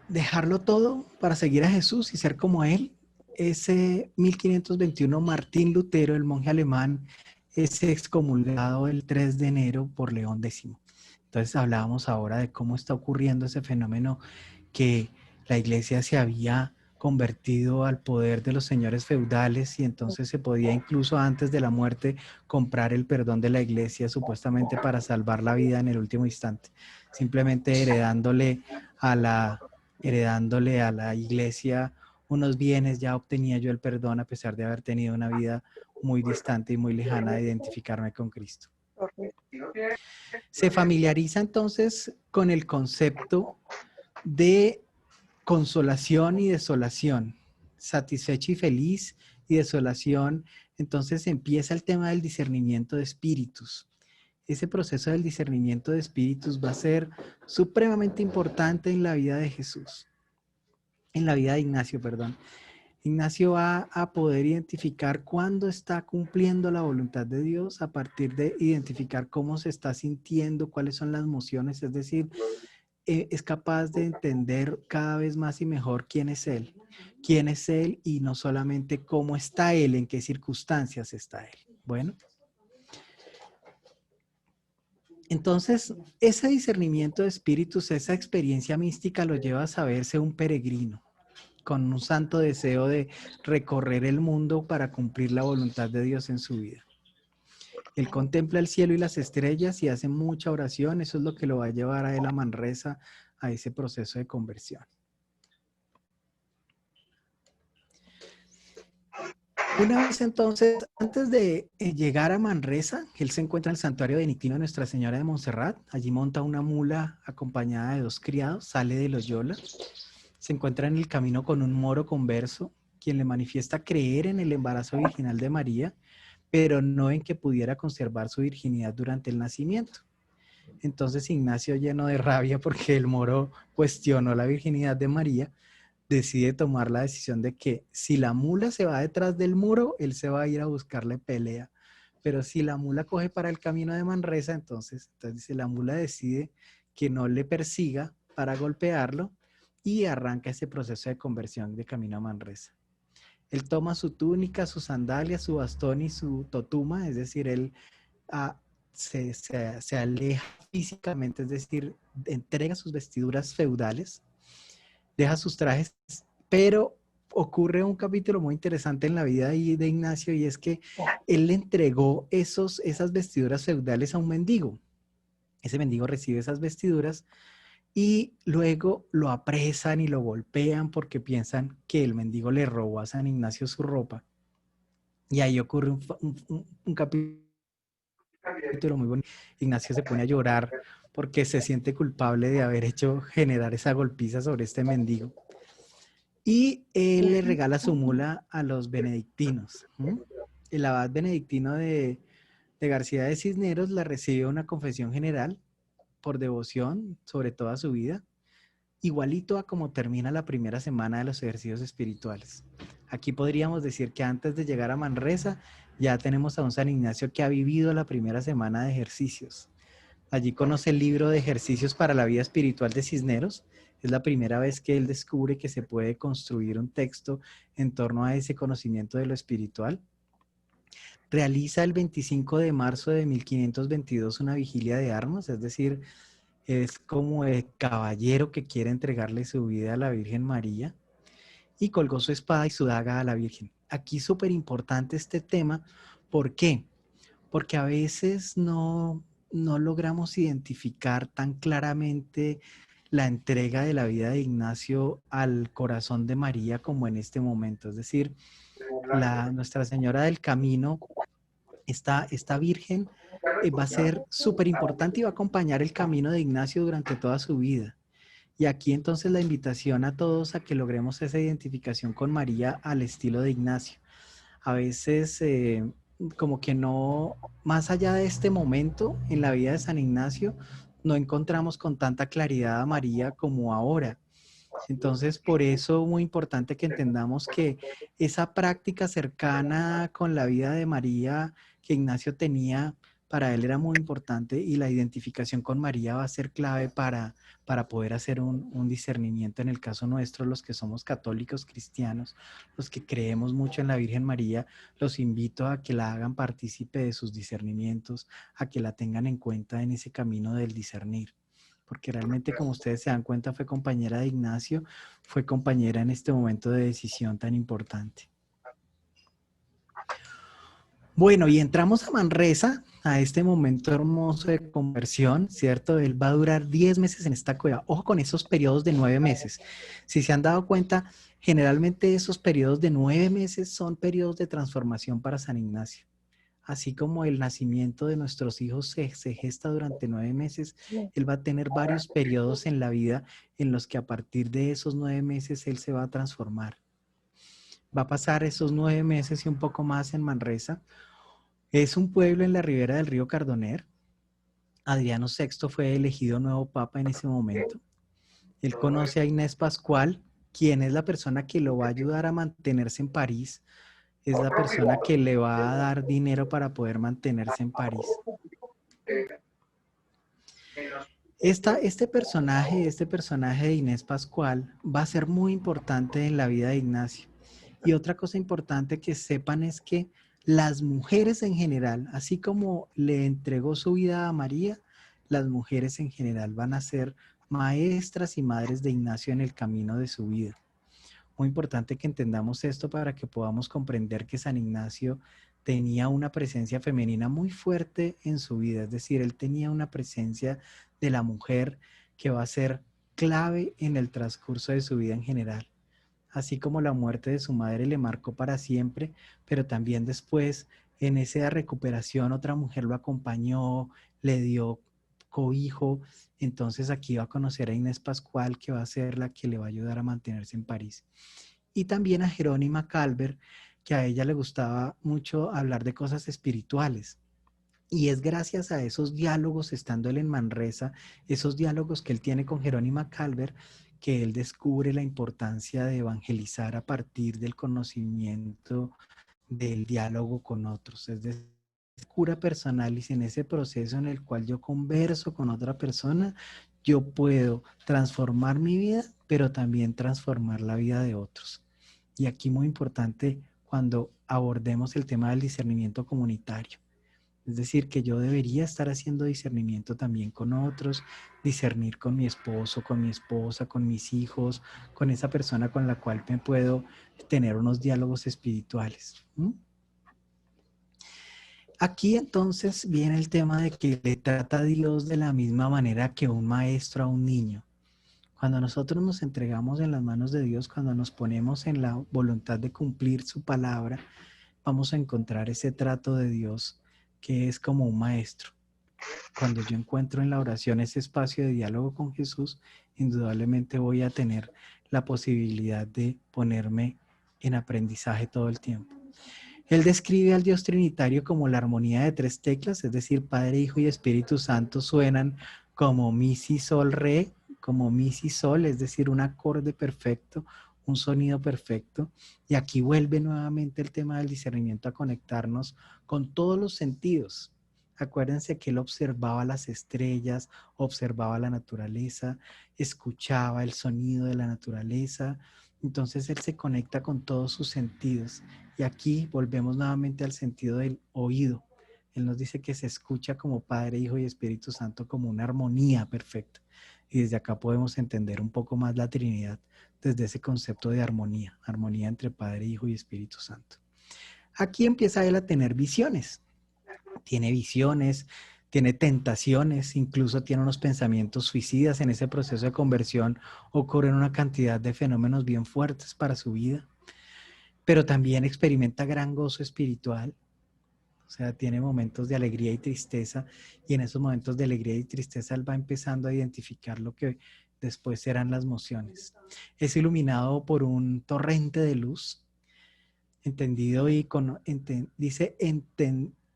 dejarlo todo para seguir a Jesús y ser como él. Ese 1521 Martín Lutero, el monje alemán, es excomulgado el 3 de enero por León X. Entonces hablábamos ahora de cómo está ocurriendo ese fenómeno, que la iglesia se había convertido al poder de los señores feudales y entonces se podía incluso antes de la muerte comprar el perdón de la iglesia supuestamente para salvar la vida en el último instante, simplemente heredándole a la iglesia unos bienes. Ya obtenía yo el perdón a pesar de haber tenido una vida muy distante y muy lejana de identificarme con Cristo. Se familiariza entonces con el concepto de consolación y desolación, satisfecho y feliz y desolación. Entonces empieza el tema del discernimiento de espíritus. Ese proceso del discernimiento de espíritus va a ser supremamente importante en la vida de Jesús, en la vida de Ignacio, perdón. Ignacio va a poder identificar cuándo está cumpliendo la voluntad de Dios a partir de identificar cómo se está sintiendo, cuáles son las emociones, es decir, es capaz de entender cada vez más y mejor quién es Él y no solamente cómo está Él, en qué circunstancias está Él. Bueno, entonces ese discernimiento de espíritus, esa experiencia mística lo lleva a saberse un peregrino, con un santo deseo de recorrer el mundo para cumplir la voluntad de Dios en su vida. Él contempla el cielo y las estrellas y hace mucha oración. Eso es lo que lo va a llevar a él a Manresa, a ese proceso de conversión. Una vez entonces, antes de llegar a Manresa, él se encuentra en el santuario benedictino de Nuestra Señora de Montserrat. Allí monta una mula acompañada de 2 criados, sale de Loyola. Se encuentra en el camino con un moro converso, quien le manifiesta creer en el embarazo virginal de María, pero no en que pudiera conservar su virginidad durante el nacimiento. Entonces Ignacio, lleno de rabia porque el moro cuestionó la virginidad de María, decide tomar la decisión de que si la mula se va detrás del muro, él se va a ir a buscarle pelea. Pero si la mula coge para el camino de Manresa, entonces la mula decide que no le persiga para golpearlo y arranca ese proceso de conversión de camino a Manresa. Él toma su túnica, sus sandalias, su bastón y su totuma, es decir, él se aleja físicamente, es decir, entrega sus vestiduras feudales, deja sus trajes, pero ocurre un capítulo muy interesante en la vida de Ignacio, y es que él le entregó esas vestiduras feudales a un mendigo. Ese mendigo recibe esas vestiduras y luego lo apresan y lo golpean porque piensan que el mendigo le robó a San Ignacio su ropa. Y ahí ocurre un capítulo muy bonito. Ignacio se pone a llorar porque se siente culpable de haber hecho generar esa golpiza sobre este mendigo. Y él le regala su mula a los benedictinos. El abad benedictino de García de Cisneros la recibe una confesión general por devoción sobre toda su vida, igualito a como termina la primera semana de los ejercicios espirituales. Aquí podríamos decir que antes de llegar a Manresa, ya tenemos a un San Ignacio que ha vivido la primera semana de ejercicios. Allí conoce el libro de ejercicios para la vida espiritual de Cisneros. Es la primera vez que él descubre que se puede construir un texto en torno a ese conocimiento de lo espiritual. Realiza el 25 de marzo de 1522 una vigilia de armas, es decir, es como el caballero que quiere entregarle su vida a la Virgen María, y colgó su espada y su daga a la Virgen. Aquí súper importante este tema. ¿Por qué? Porque a veces no logramos identificar tan claramente la entrega de la vida de Ignacio al corazón de María como en este momento. Es decir, Nuestra Señora del Camino, esta Virgen, va a ser súper importante y va a acompañar el camino de Ignacio durante toda su vida. Y aquí entonces la invitación a todos a que logremos esa identificación con María al estilo de Ignacio. A veces como que no, más allá de este momento en la vida de San Ignacio, no encontramos con tanta claridad a María como ahora. Entonces, por eso muy importante que entendamos que esa práctica cercana con la vida de María que Ignacio tenía, para él era muy importante, y la identificación con María va a ser clave para poder hacer un discernimiento. En el caso nuestro, los que somos católicos cristianos, los que creemos mucho en la Virgen María, los invito a que la hagan partícipe de sus discernimientos, a que la tengan en cuenta en ese camino del discernir, porque realmente, como ustedes se dan cuenta, fue compañera de Ignacio, fue compañera en este momento de decisión tan importante. Bueno, y entramos a Manresa, a este momento hermoso de conversión, ¿cierto? Él va a durar 10 meses en esta cueva. Ojo con esos periodos de 9 meses. Si se han dado cuenta, generalmente esos periodos de 9 meses son periodos de transformación para San Ignacio. Así como el nacimiento de nuestros hijos se gesta durante 9 meses, él va a tener varios periodos en la vida en los que a partir de esos 9 meses él se va a transformar. Va a pasar esos 9 meses y un poco más en Manresa. Es un pueblo en la ribera del río Cardoner. Adriano VI fue elegido nuevo papa en ese momento. Él conoce a Inés Pascual, quien es la persona que lo va a ayudar a mantenerse en París. Es la persona que le va a dar dinero para poder mantenerse en París. Este personaje de Inés Pascual va a ser muy importante en la vida de Ignacio. Y otra cosa importante que sepan es que las mujeres en general, así como le entregó su vida a María, las mujeres en general van a ser maestras y madres de Ignacio en el camino de su vida. Muy importante que entendamos esto para que podamos comprender que San Ignacio tenía una presencia femenina muy fuerte en su vida, es decir, él tenía una presencia de la mujer que va a ser clave en el transcurso de su vida en general. Así como la muerte de su madre le marcó para siempre, pero también después en esa recuperación otra mujer lo acompañó, le dio cobijo. Entonces aquí va a conocer a Inés Pascual, que va a ser la que le va a ayudar a mantenerse en París. Y también a Jerónima Calver, que a ella le gustaba mucho hablar de cosas espirituales. Y es gracias a esos diálogos, estando él en Manresa, esos diálogos que él tiene con Jerónima Calver, que él descubre la importancia de evangelizar a partir del conocimiento del diálogo con otros. Es decir, cura personal, y si en ese proceso en el cual yo converso con otra persona, yo puedo transformar mi vida, pero también transformar la vida de otros. Y aquí muy importante cuando abordemos el tema del discernimiento comunitario. Es decir, que yo debería estar haciendo discernimiento también con otros, discernir con mi esposo, con mi esposa, con mis hijos, con esa persona con la cual me puedo tener unos diálogos espirituales. Aquí entonces viene el tema de que le trata a Dios de la misma manera que un maestro a un niño. Cuando nosotros nos entregamos en las manos de Dios, cuando nos ponemos en la voluntad de cumplir su palabra, vamos a encontrar ese trato de Dios que es como un maestro. Cuando yo encuentro en la oración ese espacio de diálogo con Jesús, indudablemente voy a tener la posibilidad de ponerme en aprendizaje todo el tiempo. Él describe al Dios Trinitario como la armonía de tres teclas, es decir, Padre, Hijo y Espíritu Santo suenan como mi, si, sol, re, como mi, si, sol, es decir, un acorde perfecto, un sonido perfecto. Y aquí vuelve nuevamente el tema del discernimiento a conectarnos con todos los sentidos. Acuérdense que él observaba las estrellas, observaba la naturaleza, escuchaba el sonido de la naturaleza. Entonces él se conecta con todos sus sentidos. Y aquí volvemos nuevamente al sentido del oído. Él nos dice que se escucha como Padre, Hijo y Espíritu Santo como una armonía perfecta. Y desde acá podemos entender un poco más la Trinidad desde ese concepto de armonía, armonía entre Padre, Hijo y Espíritu Santo. Aquí empieza él a tener visiones. Tiene visiones, tiene tentaciones, incluso tiene unos pensamientos suicidas. En ese proceso de conversión ocurren una cantidad de fenómenos bien fuertes para su vida, pero también experimenta gran gozo espiritual. O sea, tiene momentos de alegría y tristeza, y en esos momentos de alegría y tristeza él va empezando a identificar lo que después serán las emociones. Es iluminado por un torrente de luz, entendido y dice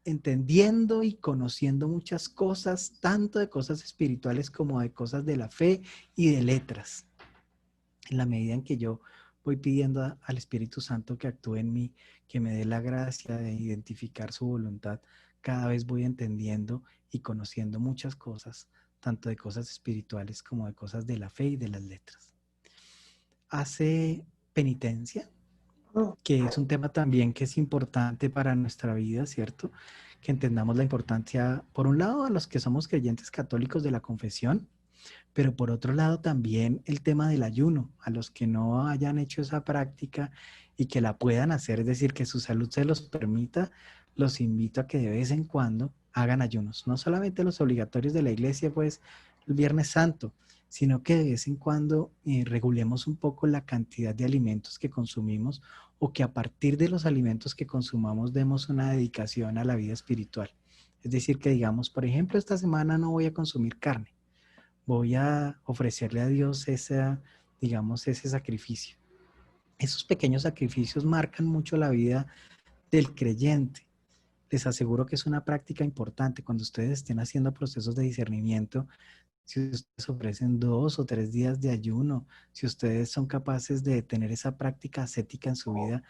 entendiendo y conociendo muchas cosas, tanto de cosas espirituales como de cosas de la fe y de letras. En la medida en que yo voy pidiendo al Espíritu Santo que actúe en mí, que me dé la gracia de identificar su voluntad, cada vez voy entendiendo y conociendo muchas cosas, tanto de cosas espirituales como de cosas de la fe y de las letras. Hace penitencia, que es un tema también que es importante para nuestra vida, ¿cierto? Que entendamos la importancia, por un lado, a los que somos creyentes católicos de la confesión, pero por otro lado también el tema del ayuno, a los que no hayan hecho esa práctica y que la puedan hacer, es decir, que su salud se los permita, los invito a que de vez en cuando hagan ayunos. No solamente los obligatorios de la iglesia, pues el Viernes Santo, sino que de vez en cuando regulemos un poco la cantidad de alimentos que consumimos, o que a partir de los alimentos que consumamos demos una dedicación a la vida espiritual. Es decir, que digamos, por ejemplo, esta semana no voy a consumir carne, voy a ofrecerle a Dios digamos, ese sacrificio. Esos pequeños sacrificios marcan mucho la vida del creyente. Les aseguro que es una práctica importante. Cuando ustedes estén haciendo procesos de discernimiento, si ustedes ofrecen 2 o 3 días de ayuno, si ustedes son capaces de tener esa práctica ascética en su vida,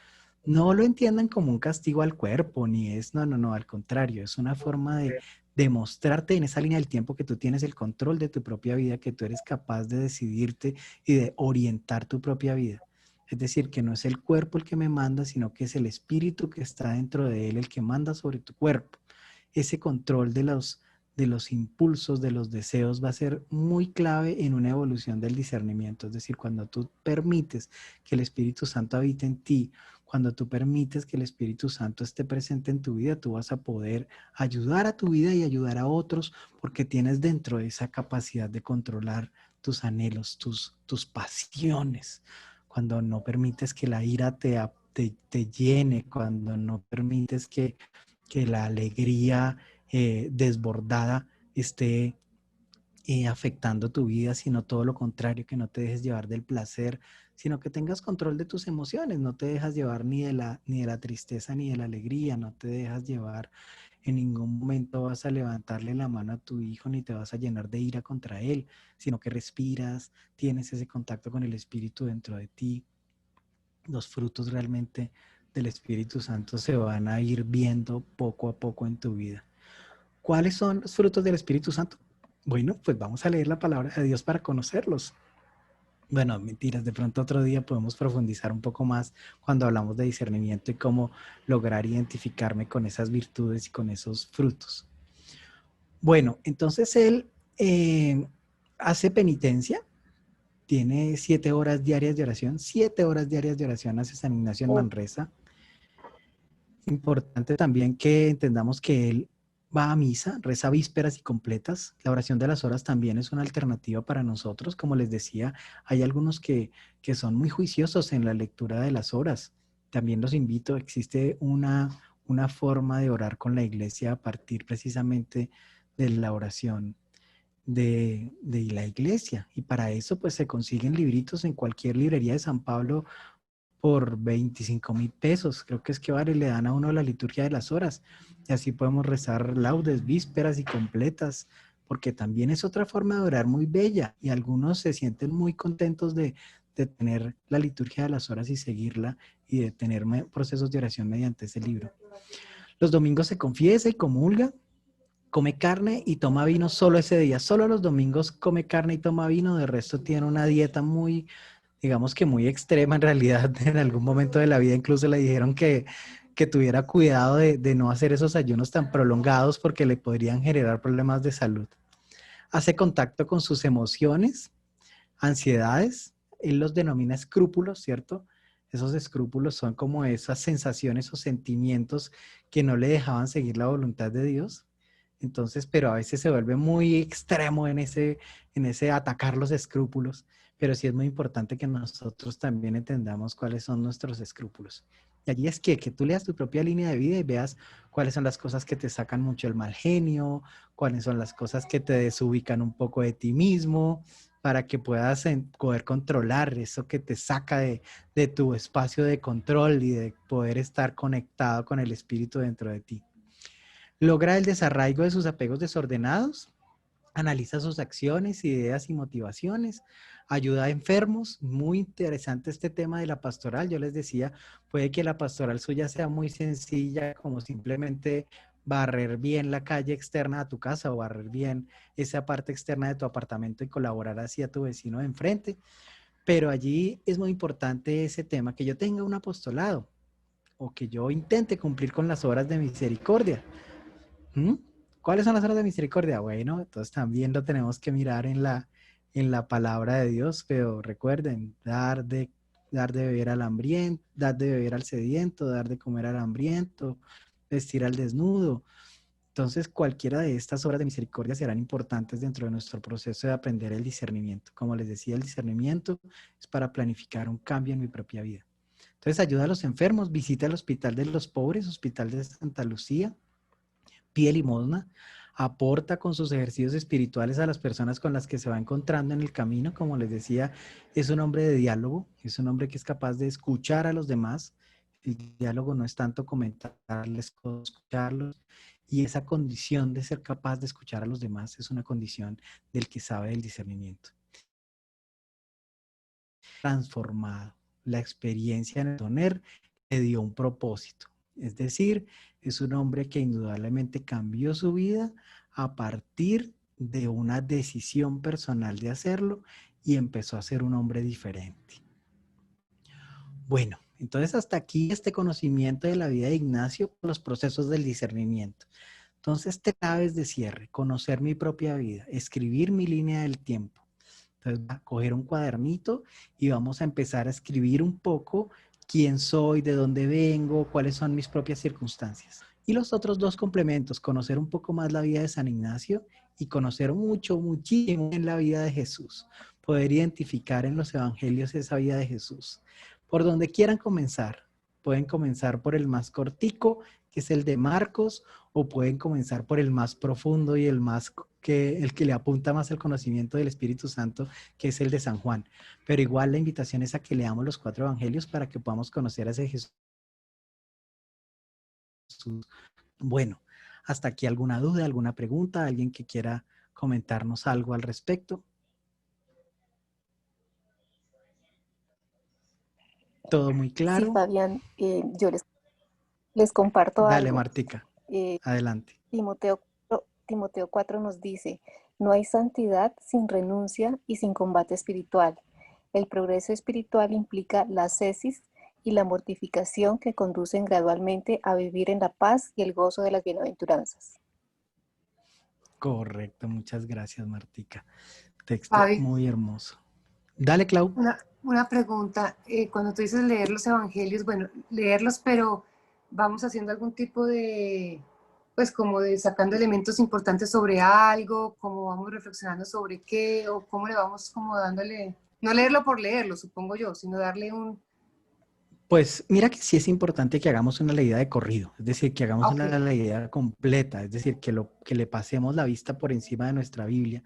no lo entiendan como un castigo al cuerpo, ni es, no, al contrario, es una forma de demostrarte en esa línea del tiempo que tú tienes el control de tu propia vida, que tú eres capaz de decidirte y de orientar tu propia vida. Es decir, que no es el cuerpo el que me manda, sino que es el espíritu que está dentro de él el que manda sobre tu cuerpo. Ese control de los impulsos, de los deseos, va a ser muy clave en una evolución del discernimiento. Es decir, cuando tú permites que el Espíritu Santo habite en ti, cuando tú permites que el Espíritu Santo esté presente en tu vida, tú vas a poder ayudar a tu vida y ayudar a otros, porque tienes dentro esa capacidad de controlar tus anhelos, tus pasiones. Cuando no permites que la ira te llene, cuando no permites que la alegría desbordada esté afectando tu vida, sino todo lo contrario, que no te dejes llevar del placer, sino que tengas control de tus emociones, no te dejas llevar ni de la tristeza ni de la alegría, no te dejas llevar, en ningún momento vas a levantarle la mano a tu hijo ni te vas a llenar de ira contra él, sino que respiras, tienes ese contacto con el Espíritu dentro de ti. Los frutos realmente del Espíritu Santo se van a ir viendo poco a poco en tu vida. ¿Cuáles son los frutos del Espíritu Santo? Bueno, pues vamos a leer la palabra de Dios para conocerlos. Bueno, mentiras, de pronto otro día podemos profundizar un poco más cuando hablamos de discernimiento y cómo lograr identificarme con esas virtudes y con esos frutos. Bueno, entonces él hace penitencia, tiene 7 horas diarias de oración, 7 horas diarias de oración hace San Ignacio en Manresa. Importante también que entendamos que él va a misa, reza vísperas y completas. La oración de las horas también es una alternativa para nosotros. Como les decía, hay algunos que son muy juiciosos en la lectura de las horas. También los invito, existe una forma de orar con la iglesia a partir precisamente de la oración de la iglesia. Y para eso pues se consiguen libritos en cualquier librería de San Pablo por 25,000 pesos. Creo que es que vale, le dan a uno la liturgia de las horas. Y así podemos rezar laudes, vísperas y completas, porque también es otra forma de orar muy bella. Y algunos se sienten muy contentos de de tener la liturgia de las horas y seguirla y de tener procesos de oración mediante ese libro. Los domingos se confiesa y comulga, come carne y toma vino solo ese día. Solo los domingos come carne y toma vino, de resto tiene una dieta muy, digamos que muy extrema en realidad. En algún momento de la vida incluso le dijeron que tuviera cuidado de no hacer esos ayunos tan prolongados porque le podrían generar problemas de salud. Hace contacto con sus emociones, ansiedades, él los denomina escrúpulos, ¿cierto? Esos escrúpulos son como esas sensaciones o sentimientos que no le dejaban seguir la voluntad de Dios. Entonces, pero a veces se vuelve muy extremo en ese atacar los escrúpulos, pero sí es muy importante que nosotros también entendamos cuáles son nuestros escrúpulos. Y allí es que tú leas tu propia línea de vida y veas cuáles son las cosas que te sacan mucho el mal genio, cuáles son las cosas que te desubican un poco de ti mismo, para que puedas poder controlar eso que te saca de tu espacio de control y de poder estar conectado con el espíritu dentro de ti. Logra el desarraigo de sus apegos desordenados, analiza sus acciones, ideas y motivaciones, ayuda a enfermos. Muy interesante este tema de la pastoral. Yo les decía, puede que la pastoral suya sea muy sencilla, como simplemente barrer bien la calle externa de tu casa o barrer bien esa parte externa de tu apartamento y colaborar hacia tu vecino de enfrente. Pero allí es muy importante ese tema, que yo tenga un apostolado o que yo intente cumplir con las obras de misericordia. ¿Mm? ¿Cuáles son las horas de misericordia? Bueno, entonces también lo tenemos que mirar en la palabra de Dios, pero recuerden, dar de beber al hambriento, dar de beber al sediento, dar de comer al hambriento, vestir al desnudo. Entonces, cualquiera de estas obras de misericordia serán importantes dentro de nuestro proceso de aprender el discernimiento. Como les decía, el discernimiento es para planificar un cambio en mi propia vida. Entonces, ayuda a los enfermos, visita el Hospital de los Pobres, Hospital de Santa Lucía, pide limosna, aporta con sus ejercicios espirituales a las personas con las que se va encontrando en el camino. Como les decía, es un hombre de diálogo, es un hombre que es capaz de escuchar a los demás. El diálogo no es tanto comentarles, escucharlos. Y esa condición de ser capaz de escuchar a los demás es una condición del que sabe del discernimiento. Transformado. La experiencia en el Toner le dio un propósito. Es decir, es un hombre que indudablemente cambió su vida a partir de una decisión personal de hacerlo y empezó a ser un hombre diferente. Bueno, entonces hasta aquí este conocimiento de la vida de Ignacio, los procesos del discernimiento. Entonces, claves de cierre: conocer mi propia vida, escribir mi línea del tiempo. Entonces, va a coger un cuadernito y vamos a empezar a escribir un poco quién soy, de dónde vengo, cuáles son mis propias circunstancias. Y los otros dos complementos: conocer un poco más la vida de San Ignacio y conocer muchísimo en la vida de Jesús. Poder identificar en los evangelios esa vida de Jesús. Por donde quieran comenzar. Pueden comenzar por el más cortico, que es el de Marcos, o pueden comenzar por el más profundo y el que le apunta más al conocimiento del Espíritu Santo, que es el de San Juan. Pero igual la invitación es a que leamos los 4 evangelios para que podamos conocer a ese Jesús. Bueno, hasta aquí alguna duda, alguna pregunta, alguien que quiera comentarnos algo al respecto. ¿Todo muy Sí, claro? Fabián, yo les comparto Dale, algo. Martica, Eh, adelante. Timoteo 4 nos dice, no hay santidad sin renuncia y sin combate espiritual. El progreso espiritual implica la ascesis y la mortificación que conducen gradualmente a vivir en la paz y el gozo de las bienaventuranzas. Correcto, muchas gracias, Martica. Texto Fabi, muy hermoso. Dale, Clau. una pregunta. Cuando tú dices leer los evangelios, bueno, leerlos, pero vamos haciendo algún tipo de, pues como de sacando elementos importantes sobre algo, como vamos reflexionando sobre qué, o cómo le vamos como dándole, no leerlo por leerlo, supongo yo, sino darle un... Pues mira que sí es importante que hagamos una leída de corrido, es decir, que hagamos Ok, una leída completa, es decir, que le pasemos la vista por encima de nuestra Biblia.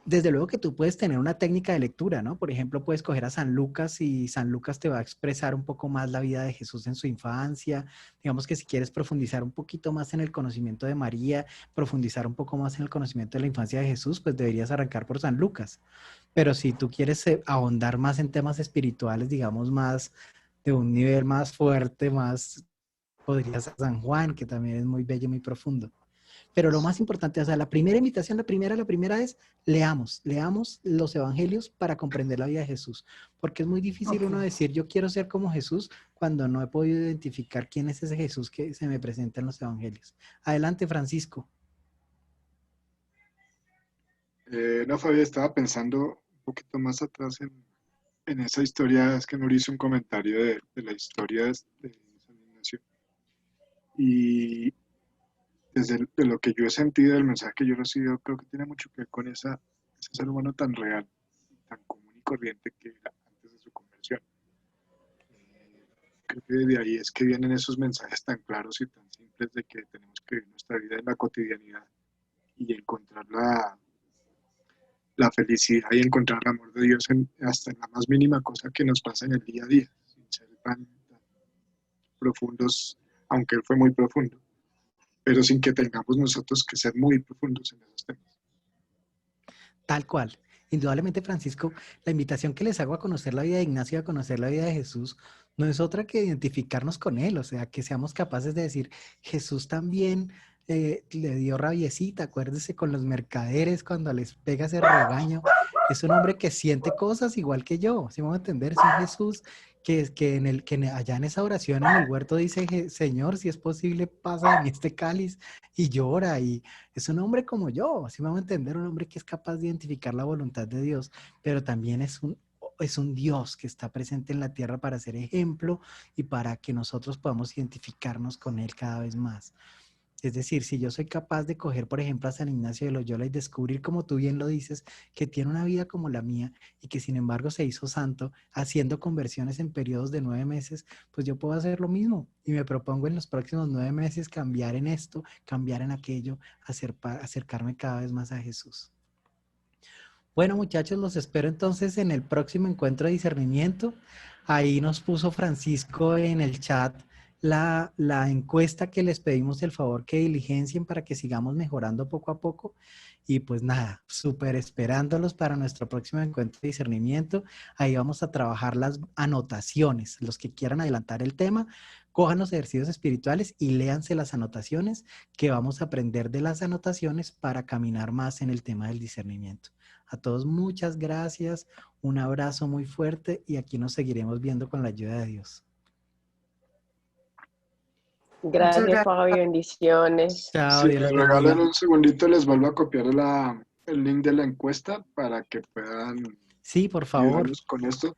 Desde luego que tú puedes tener una técnica de lectura, ¿no? Por ejemplo, puedes coger a San Lucas y San Lucas te va a expresar un poco más la vida de Jesús en su infancia. Digamos que si quieres profundizar un poquito más en el conocimiento de María, profundizar un poco más en el conocimiento de la infancia de Jesús, pues deberías arrancar por San Lucas. Pero si tú quieres ahondar más en temas espirituales, digamos, más de un nivel más fuerte, más, podría ser San Juan, que también es muy bello, muy profundo. Pero lo más importante, o sea, la primera invitación, la primera es leamos los evangelios para comprender la vida de Jesús. Porque es muy difícil uno decir, yo quiero ser como Jesús, cuando no he podido identificar quién es ese Jesús que se me presenta en los evangelios. Adelante, Francisco. No, Fabi, estaba pensando un poquito más atrás en esa historia, es que Nuri hizo un comentario de la historia de San Ignacio. Y de lo que yo he sentido del mensaje que yo he recibido, creo que tiene mucho que ver con ese ser humano tan real, tan común y corriente que era antes de su conversión. Creo que de ahí es que vienen esos mensajes tan claros y tan simples de que tenemos que vivir nuestra vida en la cotidianidad y encontrar la felicidad y encontrar el amor de Dios hasta en la más mínima cosa que nos pasa en el día a día, sin ser tan profundos, aunque Él fue muy profundo, pero sin que tengamos nosotros que ser muy profundos en esos temas. Tal cual. Indudablemente, Francisco, la invitación que les hago a conocer la vida de Ignacio, a conocer la vida de Jesús, no es otra que identificarnos con él, o sea, que seamos capaces de decir, Jesús también le dio rabiecita, acuérdese con los mercaderes cuando les pega ese regaño, es un hombre que siente cosas igual que yo, ¿sí vamos a entender? Es un Jesús allá en esa oración en el huerto dice, Señor, si es posible, pasa de mí este cáliz, y llora, y es un hombre como yo, ¿sí me vamos a entender? Un hombre que es capaz de identificar la voluntad de Dios, pero también es un Dios que está presente en la tierra para ser ejemplo y para que nosotros podamos identificarnos con Él cada vez más. Es decir, si yo soy capaz de coger, por ejemplo, a San Ignacio de Loyola y descubrir, como tú bien lo dices, que tiene una vida como la mía y que sin embargo se hizo santo haciendo conversiones en periodos de 9 meses, pues yo puedo hacer lo mismo y me propongo en los próximos 9 meses cambiar en esto, cambiar en aquello, acercarme cada vez más a Jesús. Bueno, muchachos, los espero entonces en el próximo encuentro de discernimiento. Ahí nos puso Francisco en el chat la encuesta que les pedimos el favor que diligencien para que sigamos mejorando poco a poco. Y pues nada, súper esperándolos para nuestro próximo encuentro de discernimiento. Ahí vamos a trabajar las anotaciones. Los que quieran adelantar el tema, cojan los ejercicios espirituales y léanse las anotaciones, que vamos a aprender de las anotaciones para caminar más en el tema del discernimiento. A todos muchas gracias, un abrazo muy fuerte y aquí nos seguiremos viendo con la ayuda de Dios. Gracias, Fabi, bendiciones. Chao, Si Dios me los regalan bendiga. un segundito, les vuelvo a copiar el link de la encuesta para que puedan Sí, por favor. ayudarnos con esto.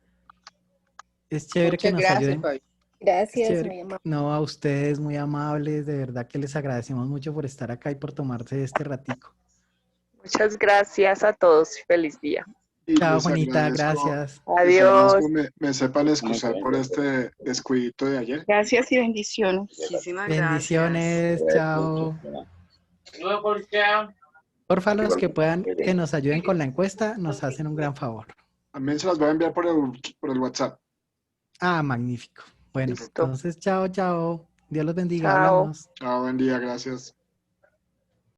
Es chévere que nos ayuden. Fabi. Gracias, muy amable. No, a ustedes muy amables, de verdad que les agradecemos mucho por estar acá y por tomarse este ratico. Muchas gracias a todos. Feliz día. Y Chao, les Juanita, agradezco, gracias. les agradezco Adiós. me sepan excusar por este descuidito de ayer. Gracias y bendiciones. Muchísimas Bendiciones, chao. Porfa, los que puedan, que nos ayuden con la encuesta, nos hacen un gran favor. También se las voy a enviar por el WhatsApp. Ah, magnífico. Bueno, Listo. entonces, chao, chao. Dios los bendiga, Chao. hablamos. Chao, buen día, gracias.